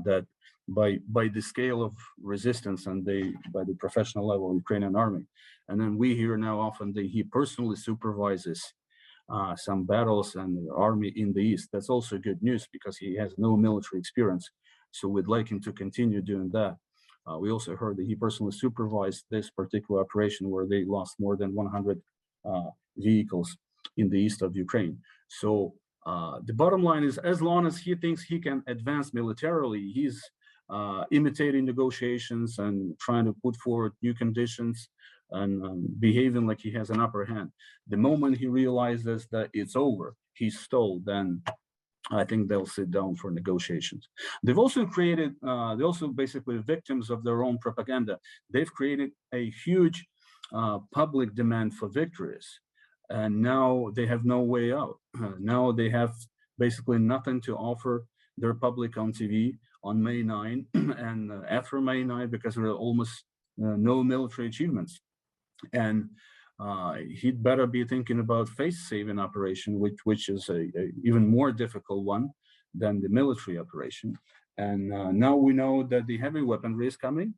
that by the scale of resistance and by the professional level of Ukrainian army. And then we hear now often that he personally supervises some battles and the army in the East. That's also good news, because he has no military experience. So we'd like him to continue doing that. We also heard that he personally supervised this particular operation where they lost more than 100 vehicles in the east of Ukraine. So the bottom line is, as long as he thinks he can advance militarily, he's imitating negotiations and trying to put forward new conditions and behaving like he has an upper hand. The moment he realizes that it's over, he's stalled, then I think they'll sit down for negotiations. They've also created, they're also basically victims of their own propaganda. They've created a huge public demand for victories. And now they have no way out. Now they have basically nothing to offer their public on TV on May 9 and after May 9, because there are almost no military achievements. And he'd better be thinking about face-saving operation, which is a even more difficult one than the military operation. And now we know that the heavy weaponry is coming.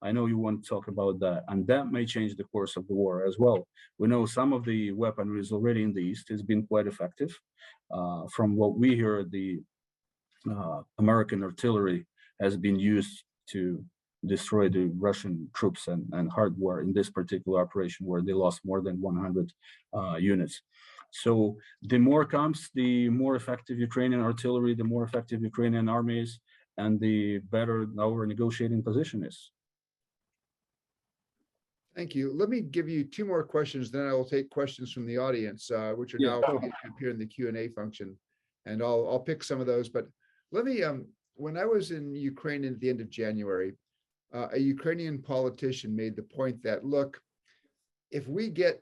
I know you want to talk about that, and that may change the course of the war as well. We know some of the weaponry is already in the East. It's been quite effective. From what we hear, the American artillery has been used to destroy the Russian troops and hardware in this particular operation, where they lost more than 100 units. So the more comes, the more effective Ukrainian artillery, the more effective Ukrainian army is, and the better our negotiating position is. Thank you. Let me give you 2 more questions, then I will take questions from the audience, which are now beginning to appear in the Q&A function, and I'll pick some of those. But let me, when I was in Ukraine at the end of January, a Ukrainian politician made the point that, look, if we get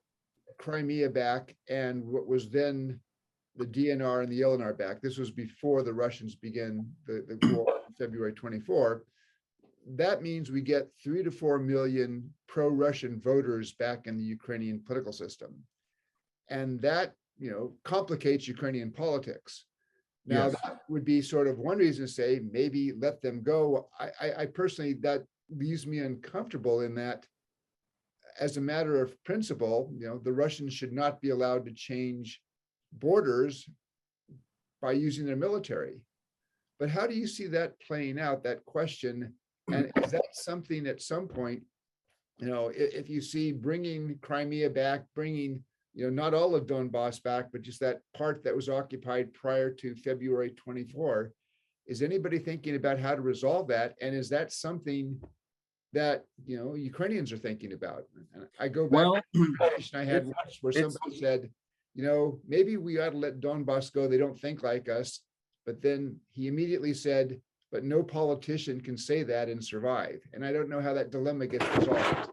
Crimea back and what was then the DNR and the LNR back, this was before the Russians began the war on February 24, that means we get 3 to 4 million pro-Russian voters back in the Ukrainian political system. And that, complicates Ukrainian politics. Now, yes, that would be sort of one reason to say, maybe let them go. I personally, that leaves me uncomfortable in that, as a matter of principle, the Russians should not be allowed to change borders by using their military. But how do you see that playing out, that question? And is that something at some point, if you see bringing Crimea back, bringing, not all of Donbass back, but just that part that was occupied prior to February 24, is anybody thinking about how to resolve that? And is that something that, Ukrainians are thinking about. And I go back Well, to the conversation I had it's, once where it's somebody said, maybe we ought to let Donbass go. They don't think like us. But then he immediately said, but no politician can say that and survive. And I don't know how that dilemma gets resolved.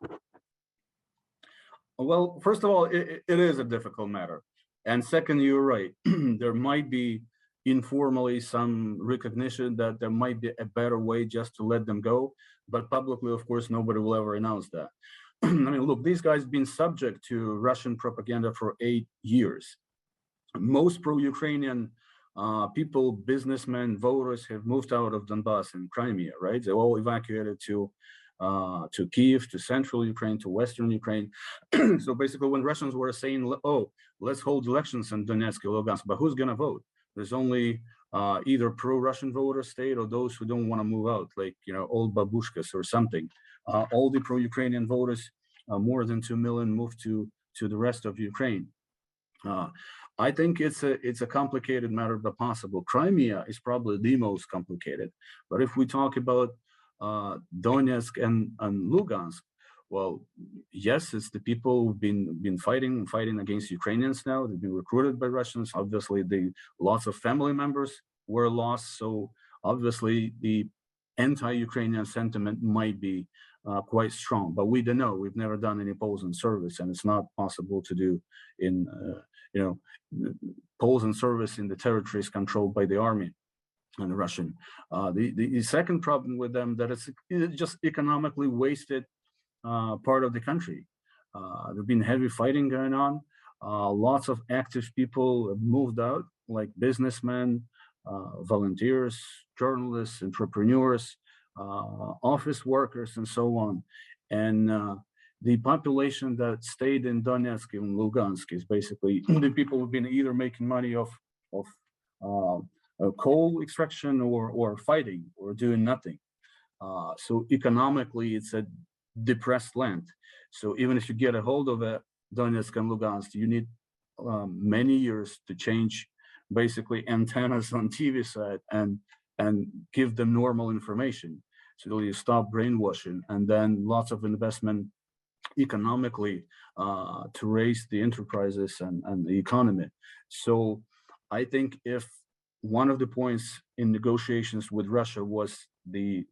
Well, first of all, it is a difficult matter. And second, you're right. There might be informally some recognition that there might be a better way just to let them go. But publicly, of course, nobody will ever announce that. I mean, look, these guys have been subject to Russian propaganda for 8 years. Most pro-Ukrainian people, businessmen, voters have moved out of Donbass and Crimea, right? They all evacuated to Kyiv, to central Ukraine, to western Ukraine. So basically, when Russians were saying, "Oh, let's hold elections in Donetsk and Lugansk," but who's going to vote? There's only either pro-Russian voter state or those who don't want to move out, like old babushkas or something. All the pro-Ukrainian voters, more than 2 million, moved to the rest of Ukraine. I think it's a complicated matter, but possible. Crimea is probably the most complicated. But if we talk about Donetsk and Lugansk, well, yes, it's the people who've been fighting against Ukrainians now. They've been recruited by Russians. Obviously, lots of family members were lost. So obviously, the anti-Ukrainian sentiment might be quite strong. But we don't know. We've never done any polls in service, and it's not possible to do in polls in service in the territories controlled by the army and the Russian. The second problem with them that it's just economically wasted part of the country. There've been heavy fighting going on. Lots of active people have moved out, like businessmen, volunteers, journalists, entrepreneurs, office workers, and so on. And the population that stayed in Donetsk and Lugansk is basically the people who've been either making money off coal extraction or fighting or doing nothing. So economically, it's a depressed land. So even if you get a hold of Donetsk and Lugansk, you need many years to change basically antennas on TV set and give them normal information. So you stop brainwashing, and then lots of investment economically to raise the enterprises and the economy. So I think if one of the points in negotiations with Russia was the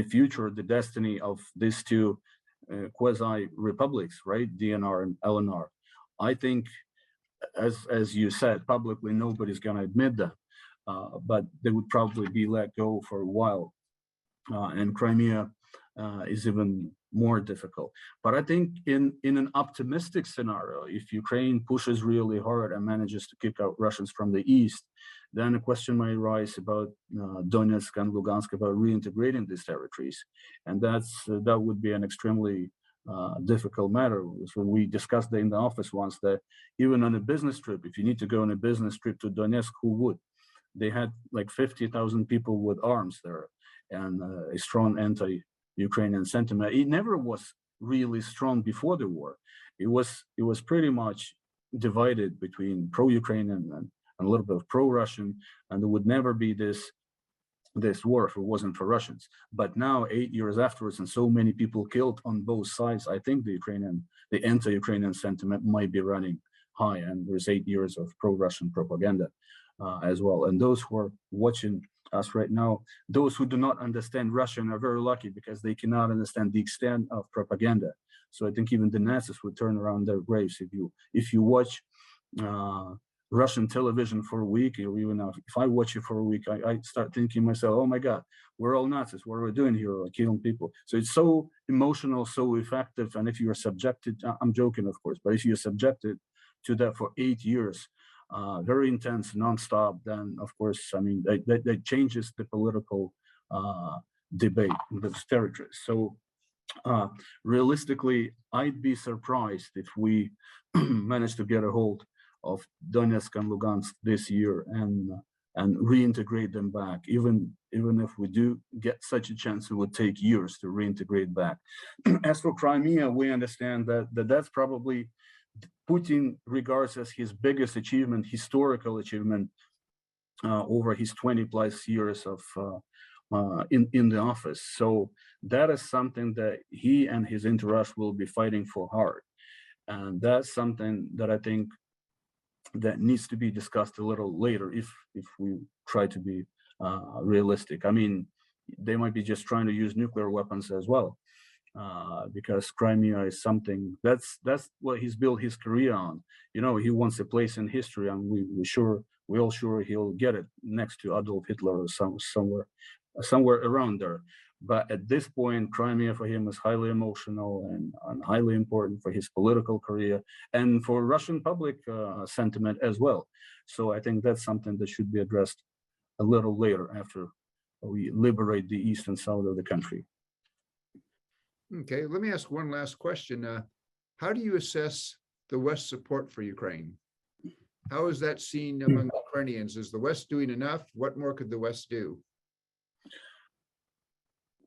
future, the destiny of these two quasi-republics, right, DNR and LNR, I think, as you said, publicly nobody's going to admit that, but they would probably be let go for a while. And Crimea is even more difficult. But I think in an optimistic scenario, if Ukraine pushes really hard and manages to kick out Russians from the east, then a question might arise about Donetsk and Lugansk, about reintegrating these territories. And that would be an extremely difficult matter. So we discussed in the office once that even on a business trip, if you need to go on a business trip to Donetsk, who would? They had like 50,000 people with arms there and a strong anti-Ukrainian sentiment. It never was really strong before the war. It was pretty much divided between pro-Ukrainian and a little bit of pro-Russian, and there would never be this war if it wasn't for Russians. But now, 8 years afterwards, and so many people killed on both sides, I think the anti-Ukrainian sentiment might be running high, and there's 8 years of pro-Russian propaganda as well. And those who are watching us right now, those who do not understand Russian are very lucky because they cannot understand the extent of propaganda. So I think even the Nazis would turn around their graves if you watch Russian television for a week, or even if I watch it for a week, I start thinking myself, oh my God, we're all Nazis. What are we doing here? We're killing people. So it's so emotional, so effective. And if you are subjected, I'm joking, of course, but if you're subjected to that for 8 years, very intense, nonstop, then of course, I mean, that changes the political debate in those territories. So realistically, I'd be surprised if we manage to get a hold of Donetsk and Lugansk this year and reintegrate them back. Even if we do get such a chance, it would take years to reintegrate back. As for Crimea, we understand that's probably Putin regards as his biggest achievement, historical achievement, over his 20 plus years in the office. So that is something that he and his entourage will be fighting for hard, and that's something that I think that needs to be discussed a little later if we try to be realistic. I mean, they might be just trying to use nuclear weapons as well, because Crimea is something that's what he's built his career on. You know, he wants a place in history, and we all sure he'll get it next to Adolf Hitler or somewhere around there. But at this point, Crimea for him is highly emotional and highly important for his political career and for Russian public sentiment as well. So I think that's something that should be addressed a little later after we liberate the east and south of the country. Okay, let me ask one last question. How do you assess the West's support for Ukraine? How is that seen among Ukrainians? Is the West doing enough? What more could the West do?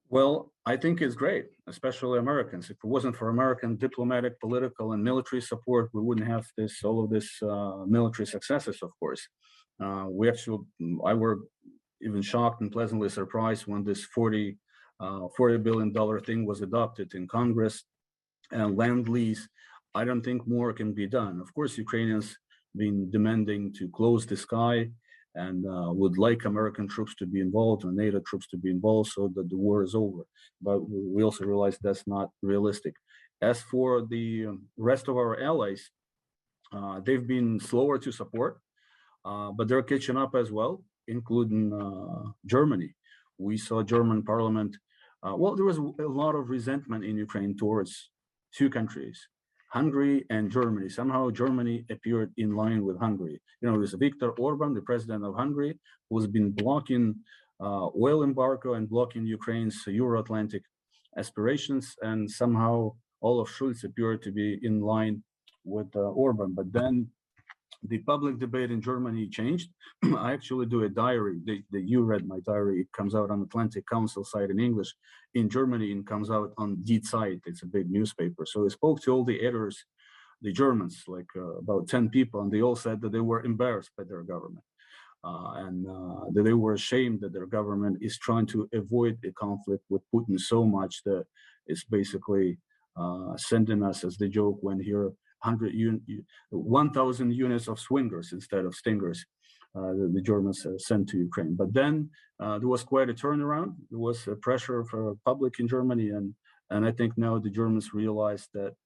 Well, I think it's great, especially Americans. If it wasn't for American diplomatic, political, and military support, we wouldn't have all of this military successes, of course. I were even shocked and pleasantly surprised when this $40 billion thing was adopted in Congress, and land lease. I don't think more can be done. Of course, Ukrainians been demanding to close the sky and would like American troops to be involved and NATO troops to be involved so that the war is over. But we also realize that's not realistic. As for the rest of our allies, they've been slower to support, but they're catching up as well, including Germany. We saw German parliament. Well, there was a lot of resentment in Ukraine towards two countries, Hungary and Germany. Somehow Germany appeared in line with Hungary. You know, there's Viktor Orban, the president of Hungary, who's been blocking oil embargo and blocking Ukraine's Euro-Atlantic aspirations. And somehow Olaf Scholz appeared to be in line with Orban. But then the public debate in Germany changed. I actually do a diary that you read my diary. It comes out on Atlantic Council site in English. In Germany, it comes out on Die Zeit. It's a big newspaper. So I spoke to all the editors, the Germans, like about 10 people, and they all said that they were embarrassed by their government. And that they were ashamed that their government is trying to avoid a conflict with Putin so much that it's basically sending us, as the joke went here, 1,000 units of swingers instead of stingers, the Germans sent to Ukraine. But then there was quite a turnaround. There was a pressure for public in Germany, and I think now the Germans realized that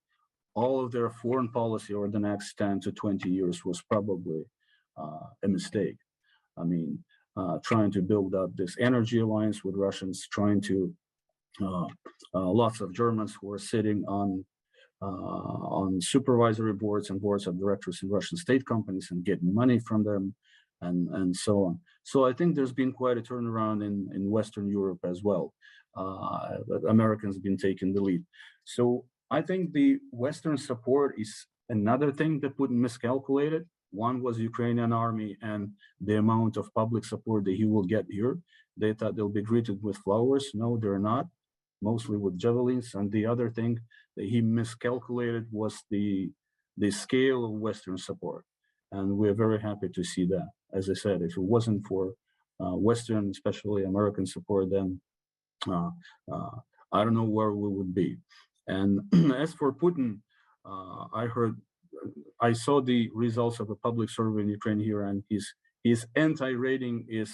all of their foreign policy over the next 10 to 20 years was probably a mistake. I mean, trying to build up this energy alliance with Russians, trying to lots of Germans who are sitting on supervisory boards and boards of directors in Russian state companies and getting money from them, and so on. So I think there's been quite a turnaround in Western Europe as well. Americans have been taking the lead. So I think the Western support is another thing that Putin miscalculated. One was Ukrainian army and the amount of public support that he will get here. They thought they'll be greeted with flowers. No, they're not, mostly with javelins. And the other thing that he miscalculated was the scale of Western support. And we're very happy to see that. As I said, if it wasn't for Western, especially American support, then I don't know where we would be. And as for Putin, I saw the results of a public survey in Ukraine here, and his anti-rating is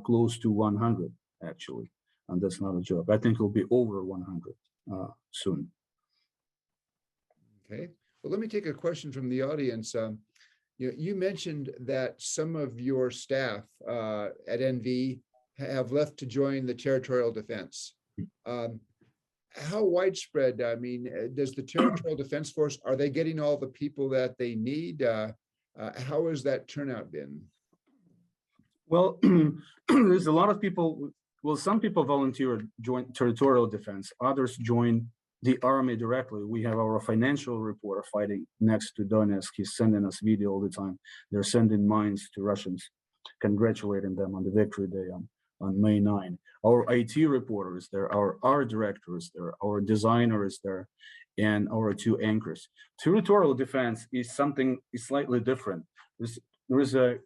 close to 100, actually. And that's not a joke. I think it'll be over 100 soon. Okay. Well, let me take a question from the audience. You mentioned that some of your staff at NV have left to join the Territorial Defense. How widespread, I mean, does the Territorial Defense Force, are they getting all the people that they need? How has that turnout been? Well, there's a lot of people. Well, some people volunteer, join territorial defense. Others join the army directly. We have our financial reporter fighting next to Donetsk. He's sending us video all the time. They're sending mines to Russians, congratulating them on the victory day on May 9. Our IT reporters, there are our directors, there are our designers there, and our two anchors. Territorial defense is something slightly different. there is a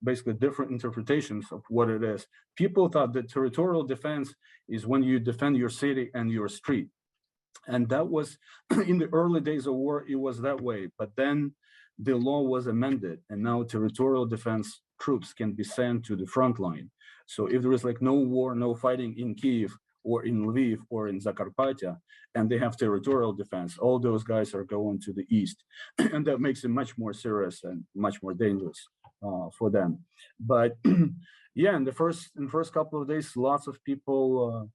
basically different interpretations of what it is. People thought that territorial defense is when you defend your city and your street. And that was in the early days of war, it was that way. But then the law was amended, and now territorial defense troops can be sent to the front line. So if there is like no war, no fighting in Kyiv or in Lviv or in Zakarpattia, and they have territorial defense, all those guys are going to the east. And that makes it much more serious and much more dangerous for them. But yeah, in the first couple of days, lots of people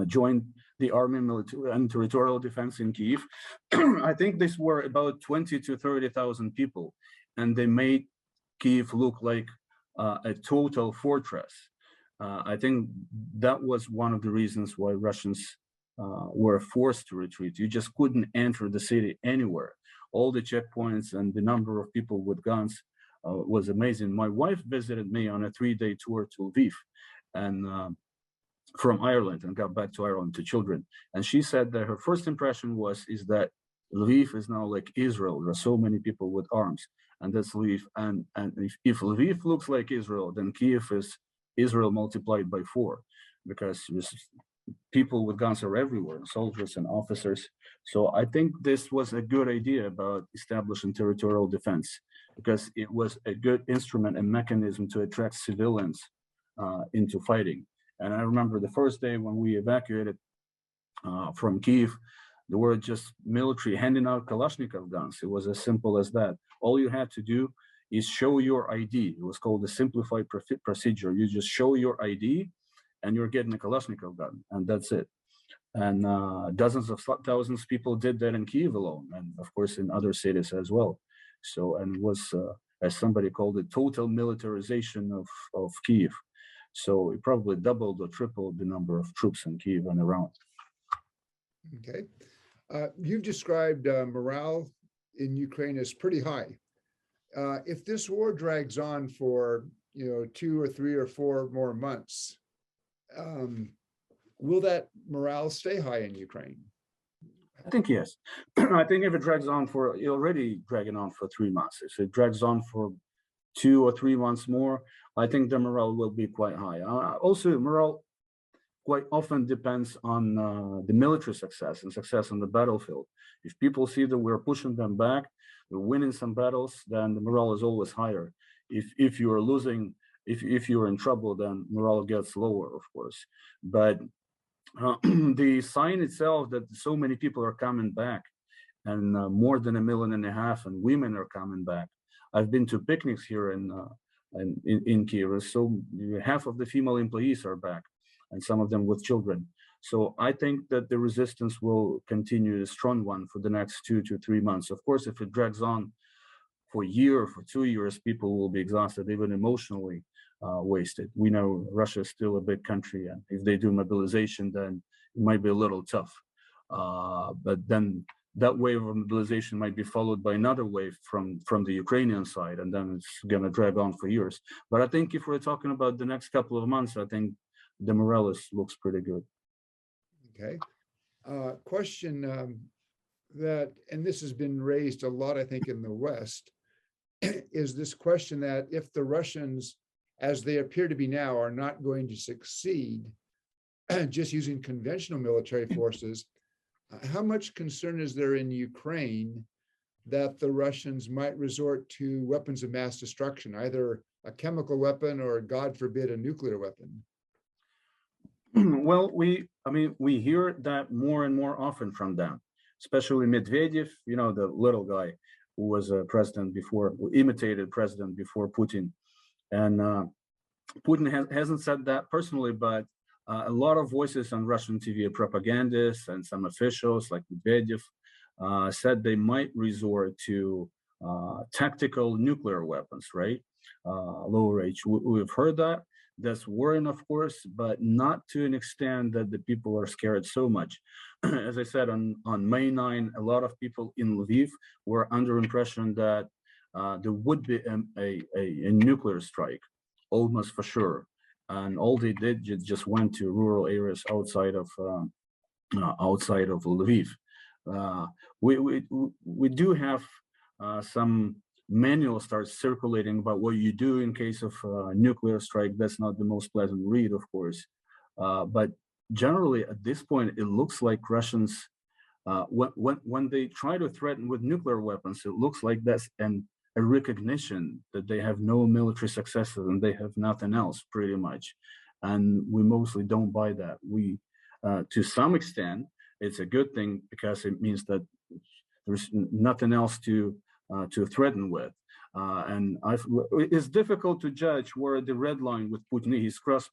joined the army, military, and territorial defense in Kyiv. I think these were about 20 to 30,000 people, and they made Kyiv look like a total fortress. I think that was one of the reasons why Russians were forced to retreat. You just couldn't enter the city anywhere. All the checkpoints and the number of people with guns was amazing. My wife visited me on a 3-day tour to Lviv, and from Ireland, and got back to Ireland to children. And she said that her first impression is that Lviv is now like Israel. There are so many people with arms, and that's Lviv. And if Lviv looks like Israel, then Kyiv is Israel multiplied by 4, because people with guns are everywhere, soldiers and officers. So I think this was a good idea about establishing territorial defense, because it was a good instrument and mechanism to attract civilians into fighting. And I remember the first day when we evacuated from Kyiv, there were just military handing out Kalashnikov guns. It was as simple as that. All you had to do is show your ID. It was called the simplified procedure. You just show your ID and you're getting a Kalashnikov gun, and that's it. And dozens of thousands of people did that in Kyiv alone, and of course in other cities as well. So, and it was, as somebody called it, total militarization of Kyiv. So it probably doubled or tripled the number of troops in Kyiv and around. Okay. You've described morale in Ukraine as pretty high. If this war drags on for 2 or 3 or 4 more months, will that morale stay high in Ukraine? I think yes. I think if it drags on for, already dragging on for 3 months, if it drags on for 2 or 3 months more, I think the morale will be quite high. Also, morale quite often depends on the military success and success on the battlefield. If people see that we're pushing them back, we're winning some battles, then the morale is always higher. If you are losing, if you're in trouble, then morale gets lower, of course. But the sign itself that so many people are coming back, and more than 1.5 million, and women are coming back. I've been to picnics here in Kyiv, so half of the female employees are back, and some of them with children. So I think that the resistance will continue a strong one for the next 2 to 3 months. Of course, if it drags on for a year or for 2 years, people will be exhausted, even emotionally wasted. We know Russia is still a big country, and if they do mobilization, then it might be a little tough. But then that wave of mobilization might be followed by another wave from the Ukrainian side, and then it's going to drag on for years. But I think if we're talking about the next couple of months, I think the morale looks pretty good. Okay. Question that, and this has been raised a lot, I think, in the West, is this question that if the Russians, as they appear to be now, are not going to succeed just using conventional military forces, how much concern is there in Ukraine that the Russians might resort to weapons of mass destruction, either a chemical weapon or, God forbid, a nuclear weapon? Well, we hear that more and more often from them, especially Medvedev, the little guy who was a president before, who imitated president before Putin. And Putin hasn't said that personally, but a lot of voices on Russian TV, propagandists and some officials like Medvedev, said they might resort to tactical nuclear weapons, right? Low range. We've heard that. That's worrying, of course, but not to an extent that the people are scared so much. As I said, on May 9, a lot of people in Lviv were under impression that there would be a nuclear strike, almost for sure. And all they did just went to rural areas outside of Lviv. We do have some manual starts circulating about what you do in case of nuclear strike. That's not the most pleasant read, of course. But generally, at this point, it looks like Russians, when they try to threaten with nuclear weapons, it looks like that's a recognition that they have no military successes and they have nothing else, pretty much. And we mostly don't buy that. We, to some extent, it's a good thing because it means that there's nothing else to threaten with. It's difficult to judge where the red line with Putin is. He's crossed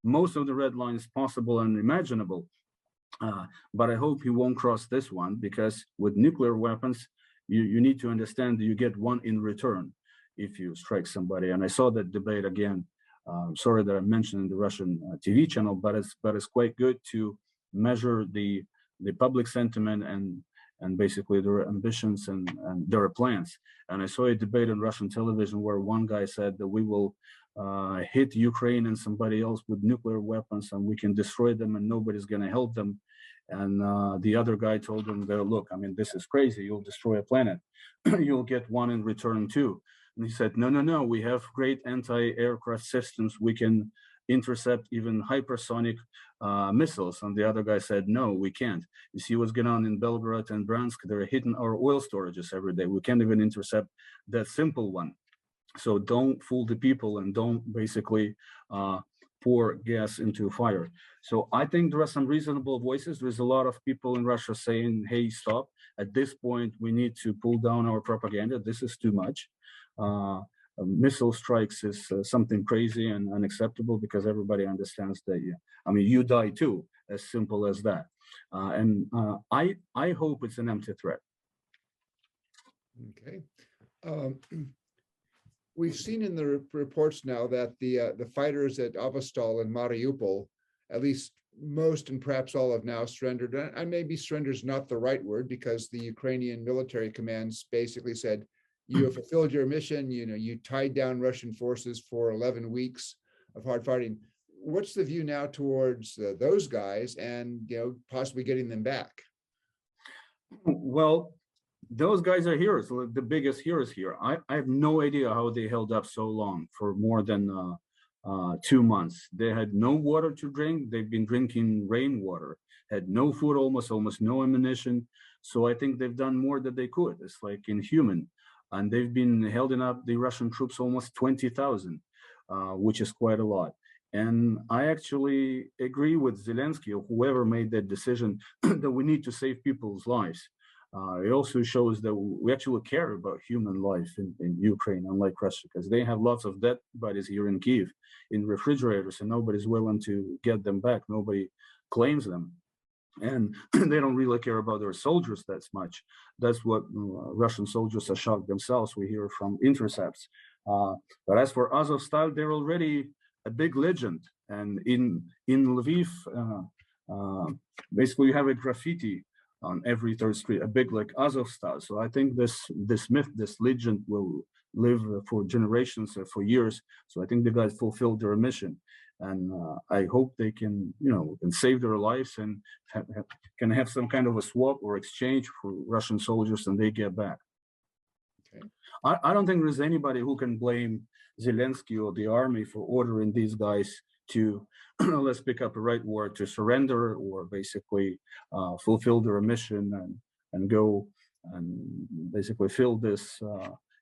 most of the red lines possible and imaginable. But I hope he won't cross this one, because with nuclear weapons, you need to understand that you get one in return if you strike somebody. And I saw that debate again. Sorry that I mentioned in the Russian TV channel, but it's quite good to measure the public sentiment and basically their ambitions and their plans. And I saw a debate on Russian television where one guy said that we will hit Ukraine and somebody else with nuclear weapons and we can destroy them and nobody's going to help them. And the other guy told him, look, I mean, this is crazy. You'll destroy a planet. You'll get one in return too. And he said, no, we have great anti-aircraft systems. We can intercept even hypersonic missiles. And the other guy said, no, we can't. You see what's going on in Belgorod and Bryansk? They're hitting our oil storages every day. We can't even intercept that simple one. So don't fool the people and don't basically pour gas into fire. So I think there are some reasonable voices. There's a lot of people in Russia saying, hey, stop. At this point, we need to pull down our propaganda. This is too much. Missile strikes is something crazy and unacceptable, because everybody understands that, I mean, you die too, as simple as that. I hope it's an empty threat. Okay. We've seen in the reports now that the fighters at Azovstal and Mariupol, at least most and perhaps all, have now surrendered. And maybe surrender is not the right word, because the Ukrainian military commands basically said, you have fulfilled your mission. You tied down Russian forces for 11 weeks of hard fighting. What's the view now towards those guys and possibly getting them back? Well, those guys are heroes, the biggest heroes here. I have no idea how they held up so long, for more than 2 months. They had no water to drink. They've been drinking rainwater, had no food, almost no ammunition. So I think they've done more than they could. It's like inhuman. And they've been holding up the Russian troops almost 20,000, which is quite a lot. And I actually agree with Zelensky, or whoever made that decision, that we need to save people's lives. It also shows that we actually care about human life in Ukraine, unlike Russia, because they have lots of dead bodies here in Kyiv, in refrigerators, and nobody's willing to get them back. Nobody claims them. And they don't really care about their soldiers that much. That's what Russian soldiers are shocked themselves. We hear from intercepts. But as for Azovstal, they're already a big legend. And in Lviv, basically you have a graffiti on every third street, a big like Azovstal. So I think this myth, this legend will live for generations, for years. So I think the guys fulfilled their mission. And I hope they can, can save their lives and can have some kind of a swap or exchange for Russian soldiers, and they get back. Okay. I don't think there's anybody who can blame Zelensky or the army for ordering these guys to, let's pick up a right word, to surrender, or basically fulfill their mission and go and basically fill this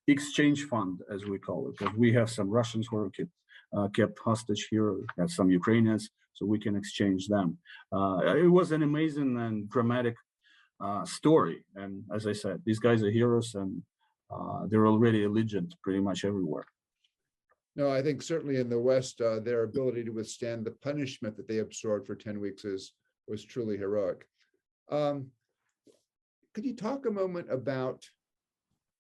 exchange fund, as we call it, because we have some Russians who are kept hostage here, we have some Ukrainians, so we can exchange them. It was an amazing and dramatic story. And as I said, these guys are heroes, and they're already a legend pretty much everywhere. No, I think certainly in the West, their ability to withstand the punishment that they absorbed for 10 weeks was truly heroic. Could you talk a moment about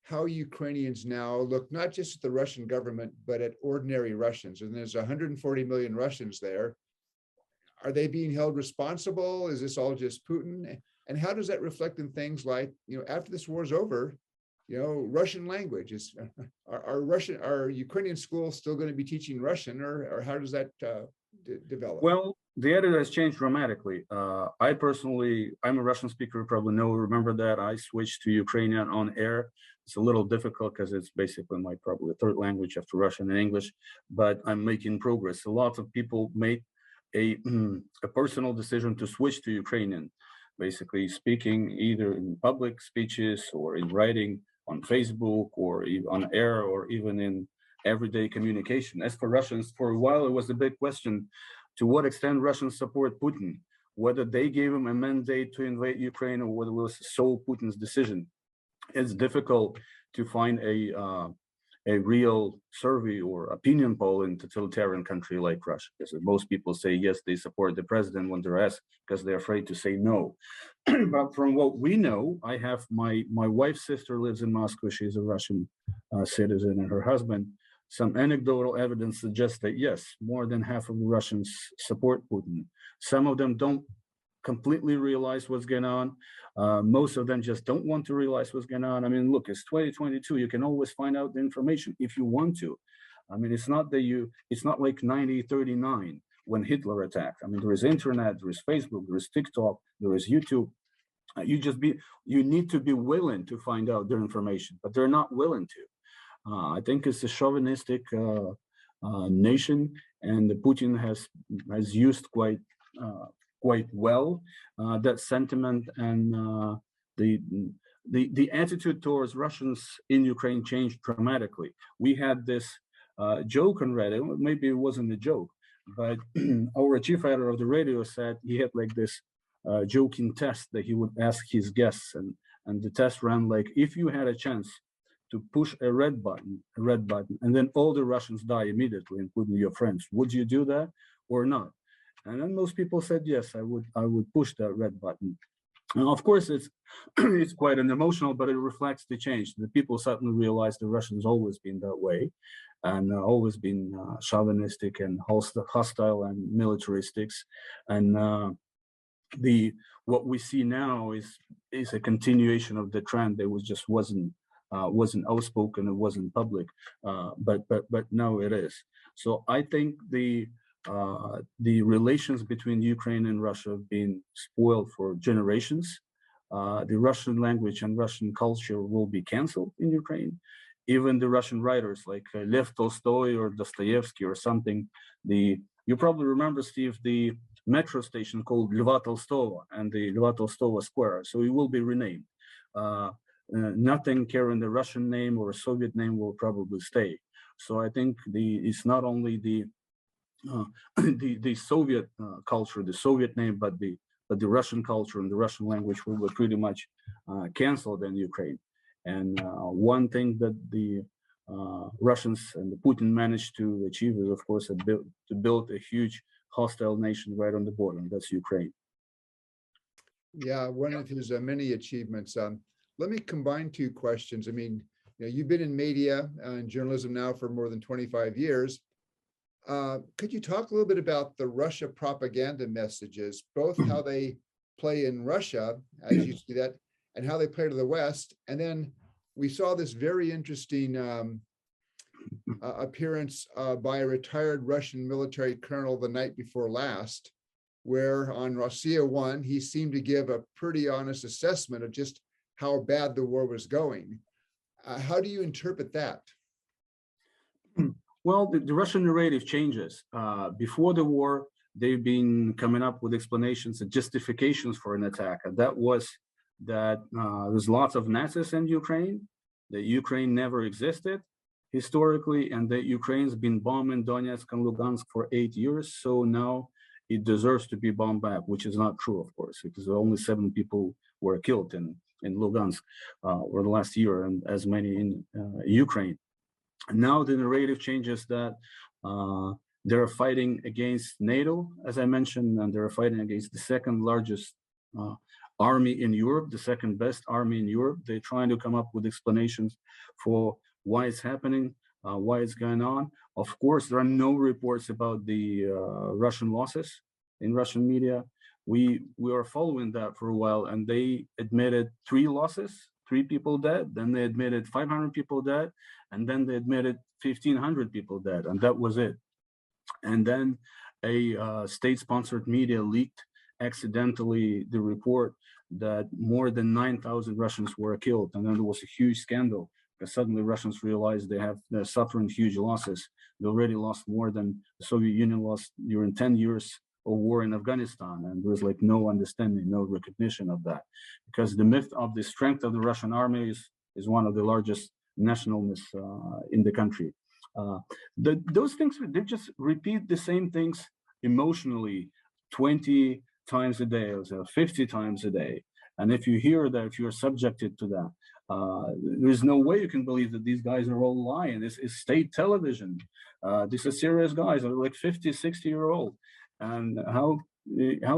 how Ukrainians now look not just at the Russian government, but at ordinary Russians? And there's 140 million Russians there. Are they being held responsible? Is this all just Putin? And how does that reflect in things like, after this war is over, Russian language is, are Ukrainian schools still going to be teaching Russian, or how does that develop? Well, the editor has changed dramatically. I personally, I'm a Russian speaker, you probably remember that. I switched to Ukrainian on air. It's a little difficult because it's basically my probably third language after Russian and English, but I'm making progress. A lot of people made a personal decision to switch to Ukrainian, basically speaking either in public speeches or in writing on Facebook or on air or even in everyday communication. As for Russians, for a while, it was a big question to what extent Russians support Putin, whether they gave him a mandate to invade Ukraine or whether it was sole Putin's decision. It's difficult to find a real survey or opinion poll in a totalitarian country like Russia, because most people say yes, they support the president when they're asked because they're afraid to say no. But from what we know, I have my wife's sister lives in Moscow. She's a Russian citizen, and her husband. Some anecdotal evidence suggests that yes, more than half of the Russians support Putin. Some of them don't completely realize what's going on. Most of them just don't want to realize what's going on. I mean, look, it's 2022. You can always find out the information if you want to. I mean, it's not like 1939 when Hitler attacked. I mean, there is internet, there is Facebook, there is TikTok, there is YouTube. You need to be willing to find out their information, but they're not willing to. I think it's a chauvinistic nation, and Putin has used quite well that sentiment, and the attitude towards Russians in Ukraine changed dramatically. We had this joke on Reddit. Maybe it wasn't a joke, but our chief editor of the radio said he had like this joking test that he would ask his guests, and the test ran like, if you had a chance to push a red button, and then all the Russians die immediately, including your friends, would you do that or not? And then most people said yes, I would push that red button. And of course, it's quite an emotional, but it reflects the change. The people suddenly realized the Russians always been that way, and always been chauvinistic and hostile and militaristic. And what we see now is a continuation of the trend that wasn't outspoken, it wasn't public, but now it is. So I think the relations between Ukraine and Russia have been spoiled for generations. The Russian language and Russian culture will be canceled in Ukraine. Even the Russian writers like Lev Tolstoy or Dostoevsky or something. You probably remember, Steve, the metro station called Lva Tolstova and the Lva Tolstova Square. So it will be renamed. Nothing carrying the Russian name or a Soviet name will probably stay. So I think it's not only the Soviet culture, the Soviet name, but the Russian culture and the Russian language will be pretty much canceled in Ukraine. And one thing that the Russians and the Putin managed to achieve is, of course, to build a huge hostile nation right on the border. And that's Ukraine. Yeah, one of his many achievements. Let me combine two questions. I mean, you've been in media and journalism now for more than 25 years. Could you talk a little bit about the Russia propaganda messages, both how they play in Russia, as you see that, and how they play to the West? And then we saw this very interesting appearance by a retired Russian military colonel the night before last, where on Russia 1, he seemed to give a pretty honest assessment of just how bad the war was going. How do you interpret that? Well, the Russian narrative changes. Before the war, they've been coming up with explanations and justifications for an attack. And that was that there's lots of Nazis in Ukraine, that Ukraine never existed historically, and that Ukraine's been bombing Donetsk and Lugansk for 8 years. So now it deserves to be bombed back, which is not true, of course, because only 7 people were killed in Lugansk over the last year, and as many in Ukraine. Now the narrative changes that they're fighting against NATO, as I mentioned, and they're fighting against the second largest army in Europe, the second best army in Europe. They're trying to come up with explanations for why it's happening, why it's going on. Of course, there are no reports about the Russian losses in Russian media. We are following that for a while, and they admitted 3 losses, 3 people dead. Then they admitted 500 people dead, and then they admitted 1,500 people dead, and that was it. And then state-sponsored media leaked accidentally the report that more than 9,000 Russians were killed, and then there was a huge scandal because suddenly Russians realized they're suffering huge losses. They already lost more than the Soviet Union lost during 10 years of war in Afghanistan, and there was like no understanding, no recognition of that, because the myth of the strength of the Russian army is one of the largest national myths in the country. Those things, they just repeat the same things emotionally 20 times a day or so, 50 times a day. And if you hear that, if you're subjected to that, there's no way you can believe that these guys are all lying. This is state television. These are serious guys, are like 50, 60-year-old. And how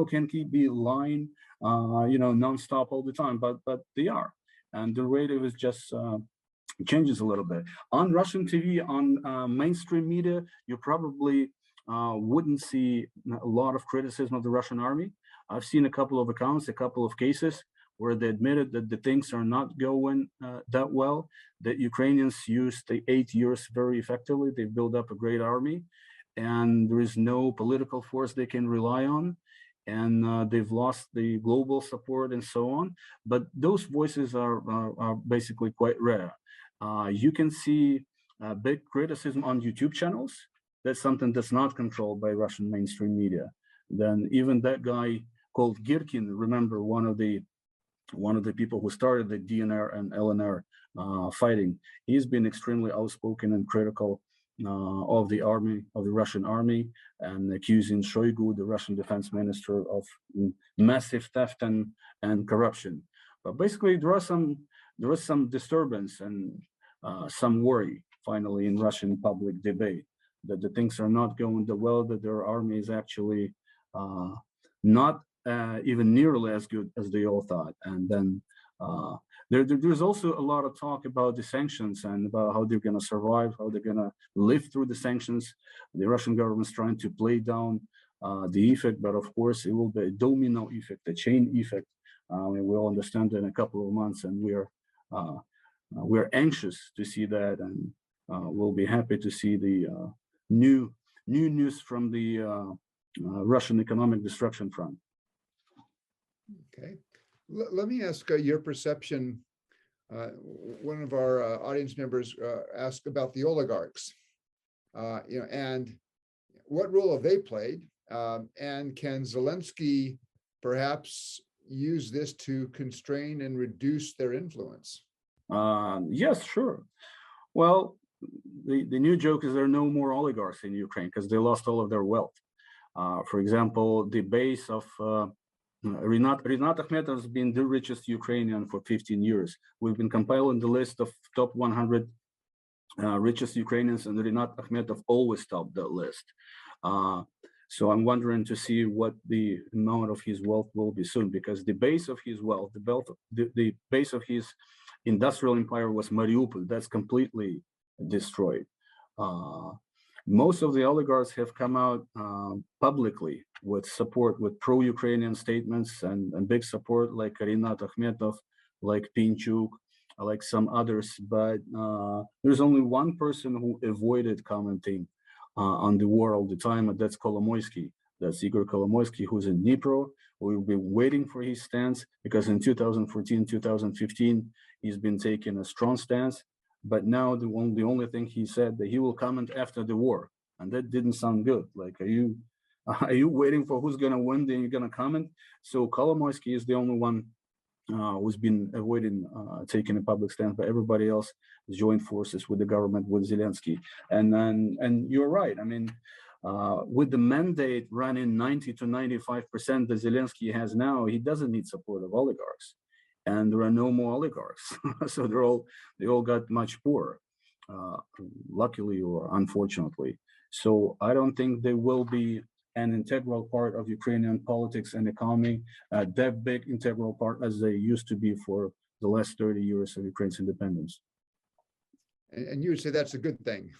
can he be lying, nonstop all the time? But they are. And the rate is just changes a little bit. On Russian TV, on mainstream media, you probably wouldn't see a lot of criticism of the Russian army. I've seen a couple of accounts, a couple of cases where they admitted that the things are not going that well, that Ukrainians used the 8 years very effectively. They built up a great army, and there is no political force they can rely on. And they've lost the global support and so on. But those voices are basically quite rare. You can see big criticism on YouTube channels. That's something that's not controlled by Russian mainstream media. Then even that guy called Girkin, remember, one of the people who started the DNR and LNR fighting, he's been extremely outspoken and critical of the army, of the Russian army, and accusing Shoigu, the Russian defense minister, of massive theft and corruption. But basically, there was some disturbance and some worry finally in Russian public debate that the things are not going that well, that their army is actually not even nearly as good as they all thought. And then there's also a lot of talk about the sanctions and about how they're going to survive, how they're going to live through the sanctions. The Russian government's trying to play down the effect, but of course it will be a domino effect, a chain effect. We'll understand that in a couple of months, and we're anxious to see that, and we'll be happy to see the new news from the Russian economic destruction front. Okay, let me ask your perception. One of our audience members asked about the oligarchs, and what role have they played, and can Zelensky perhaps use this to constrain and reduce their influence? Yes, sure. Well, the new joke is there are no more oligarchs in Ukraine because they lost all of their wealth. For example, the base of Rinat Akhmetov has been the richest Ukrainian for 15 years. We've been compiling the list of top 100 richest Ukrainians, and Rinat Akhmetov always topped that list. So I'm wondering to see what the amount of his wealth will be soon, because the base of his wealth, the base of his industrial empire was Mariupol. That's completely destroyed. Most of the oligarchs have come out publicly with support, with pro-Ukrainian statements and big support, like Rinat Akhmetov, like Pinchuk, like some others. But there's only one person who avoided commenting on the war all the time, and that's Kolomoisky. That's Igor Kolomoisky, who's in Dnipro. We've been waiting for his stance, because in 2014, 2015, he's been taking a strong stance. But now the only thing he said that he will comment after the war, and that didn't sound good. Like, are you waiting for who's gonna win, then you're gonna comment? So Kolomoisky is the only one who's been avoiding taking a public stance, but everybody else joined forces with the government, with Zelensky. And you're right. I mean, with the mandate running 90 to 95% that Zelensky has now, he doesn't need support of oligarchs, and there are no more oligarchs. So they all got much poorer, luckily or unfortunately. So I don't think they will be an integral part of Ukrainian politics and economy, that big integral part as they used to be for the last 30 years of Ukraine's independence. And you would say that's a good thing?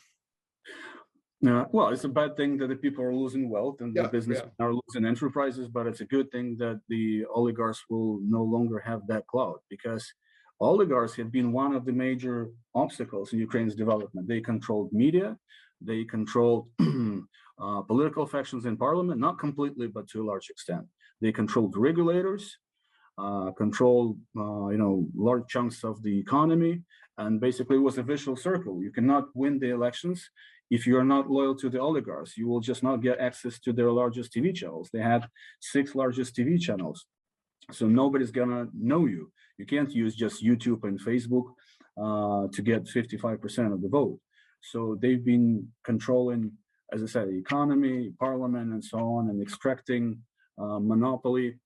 Well, it's a bad thing that the people are losing wealth and the businesses are losing enterprises, but it's a good thing that the oligarchs will no longer have that clout, because oligarchs have been one of the major obstacles in Ukraine's development. They controlled media, they controlled political factions in parliament, not completely, but to a large extent. They controlled regulators, controlled large chunks of the economy, and basically it was a vicious circle. You cannot win the elections if you are not loyal to the oligarchs. You will just not get access to their largest TV channels. They had 6 largest TV channels, so nobody's gonna know you. You can't use just YouTube and Facebook to get 55% of the vote. So they've been controlling, as I said, the economy, parliament, and so on, and extracting monopoly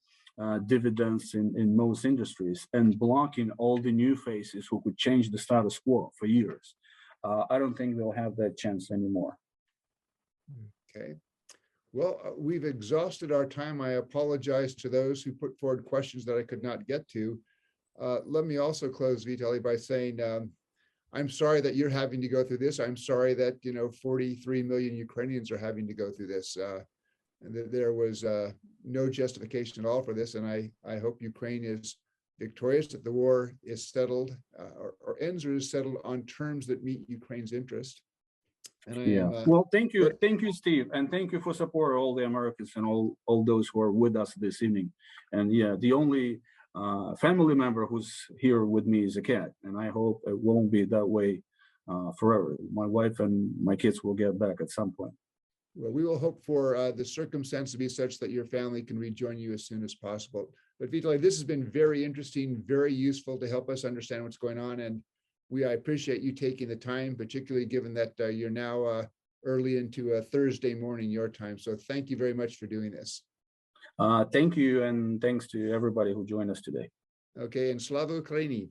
dividends in most industries, and blocking all the new faces who could change the status quo for years. I don't think they'll have that chance anymore. Okay. Well, we've exhausted our time. I apologize to those who put forward questions that I could not get to. Let me also close, Vitaliy, by saying I'm sorry that you're having to go through this. I'm sorry that 43 million Ukrainians are having to go through this. And that there was no justification at all for this. And I hope Ukraine is victorious, that the war is settled or ends or is settled on terms that meet Ukraine's interest. And well, thank you, Steve, and thank you for support all the Americans and all those who are with us this evening. And yeah, the only family member who's here with me is a cat, and I hope it won't be that way forever. My wife and my kids will get back at some point. Well, we will hope for the circumstance to be such that your family can rejoin you as soon as possible. But Vitaliy, this has been very interesting, very useful to help us understand what's going on. And I appreciate you taking the time, particularly given that you're now early into a Thursday morning, your time. So thank you very much for doing this. Thank you, and thanks to everybody who joined us today. Okay, and Slava Ukraini.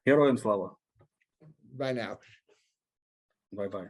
Heroям slava. Bye now. Bye-bye.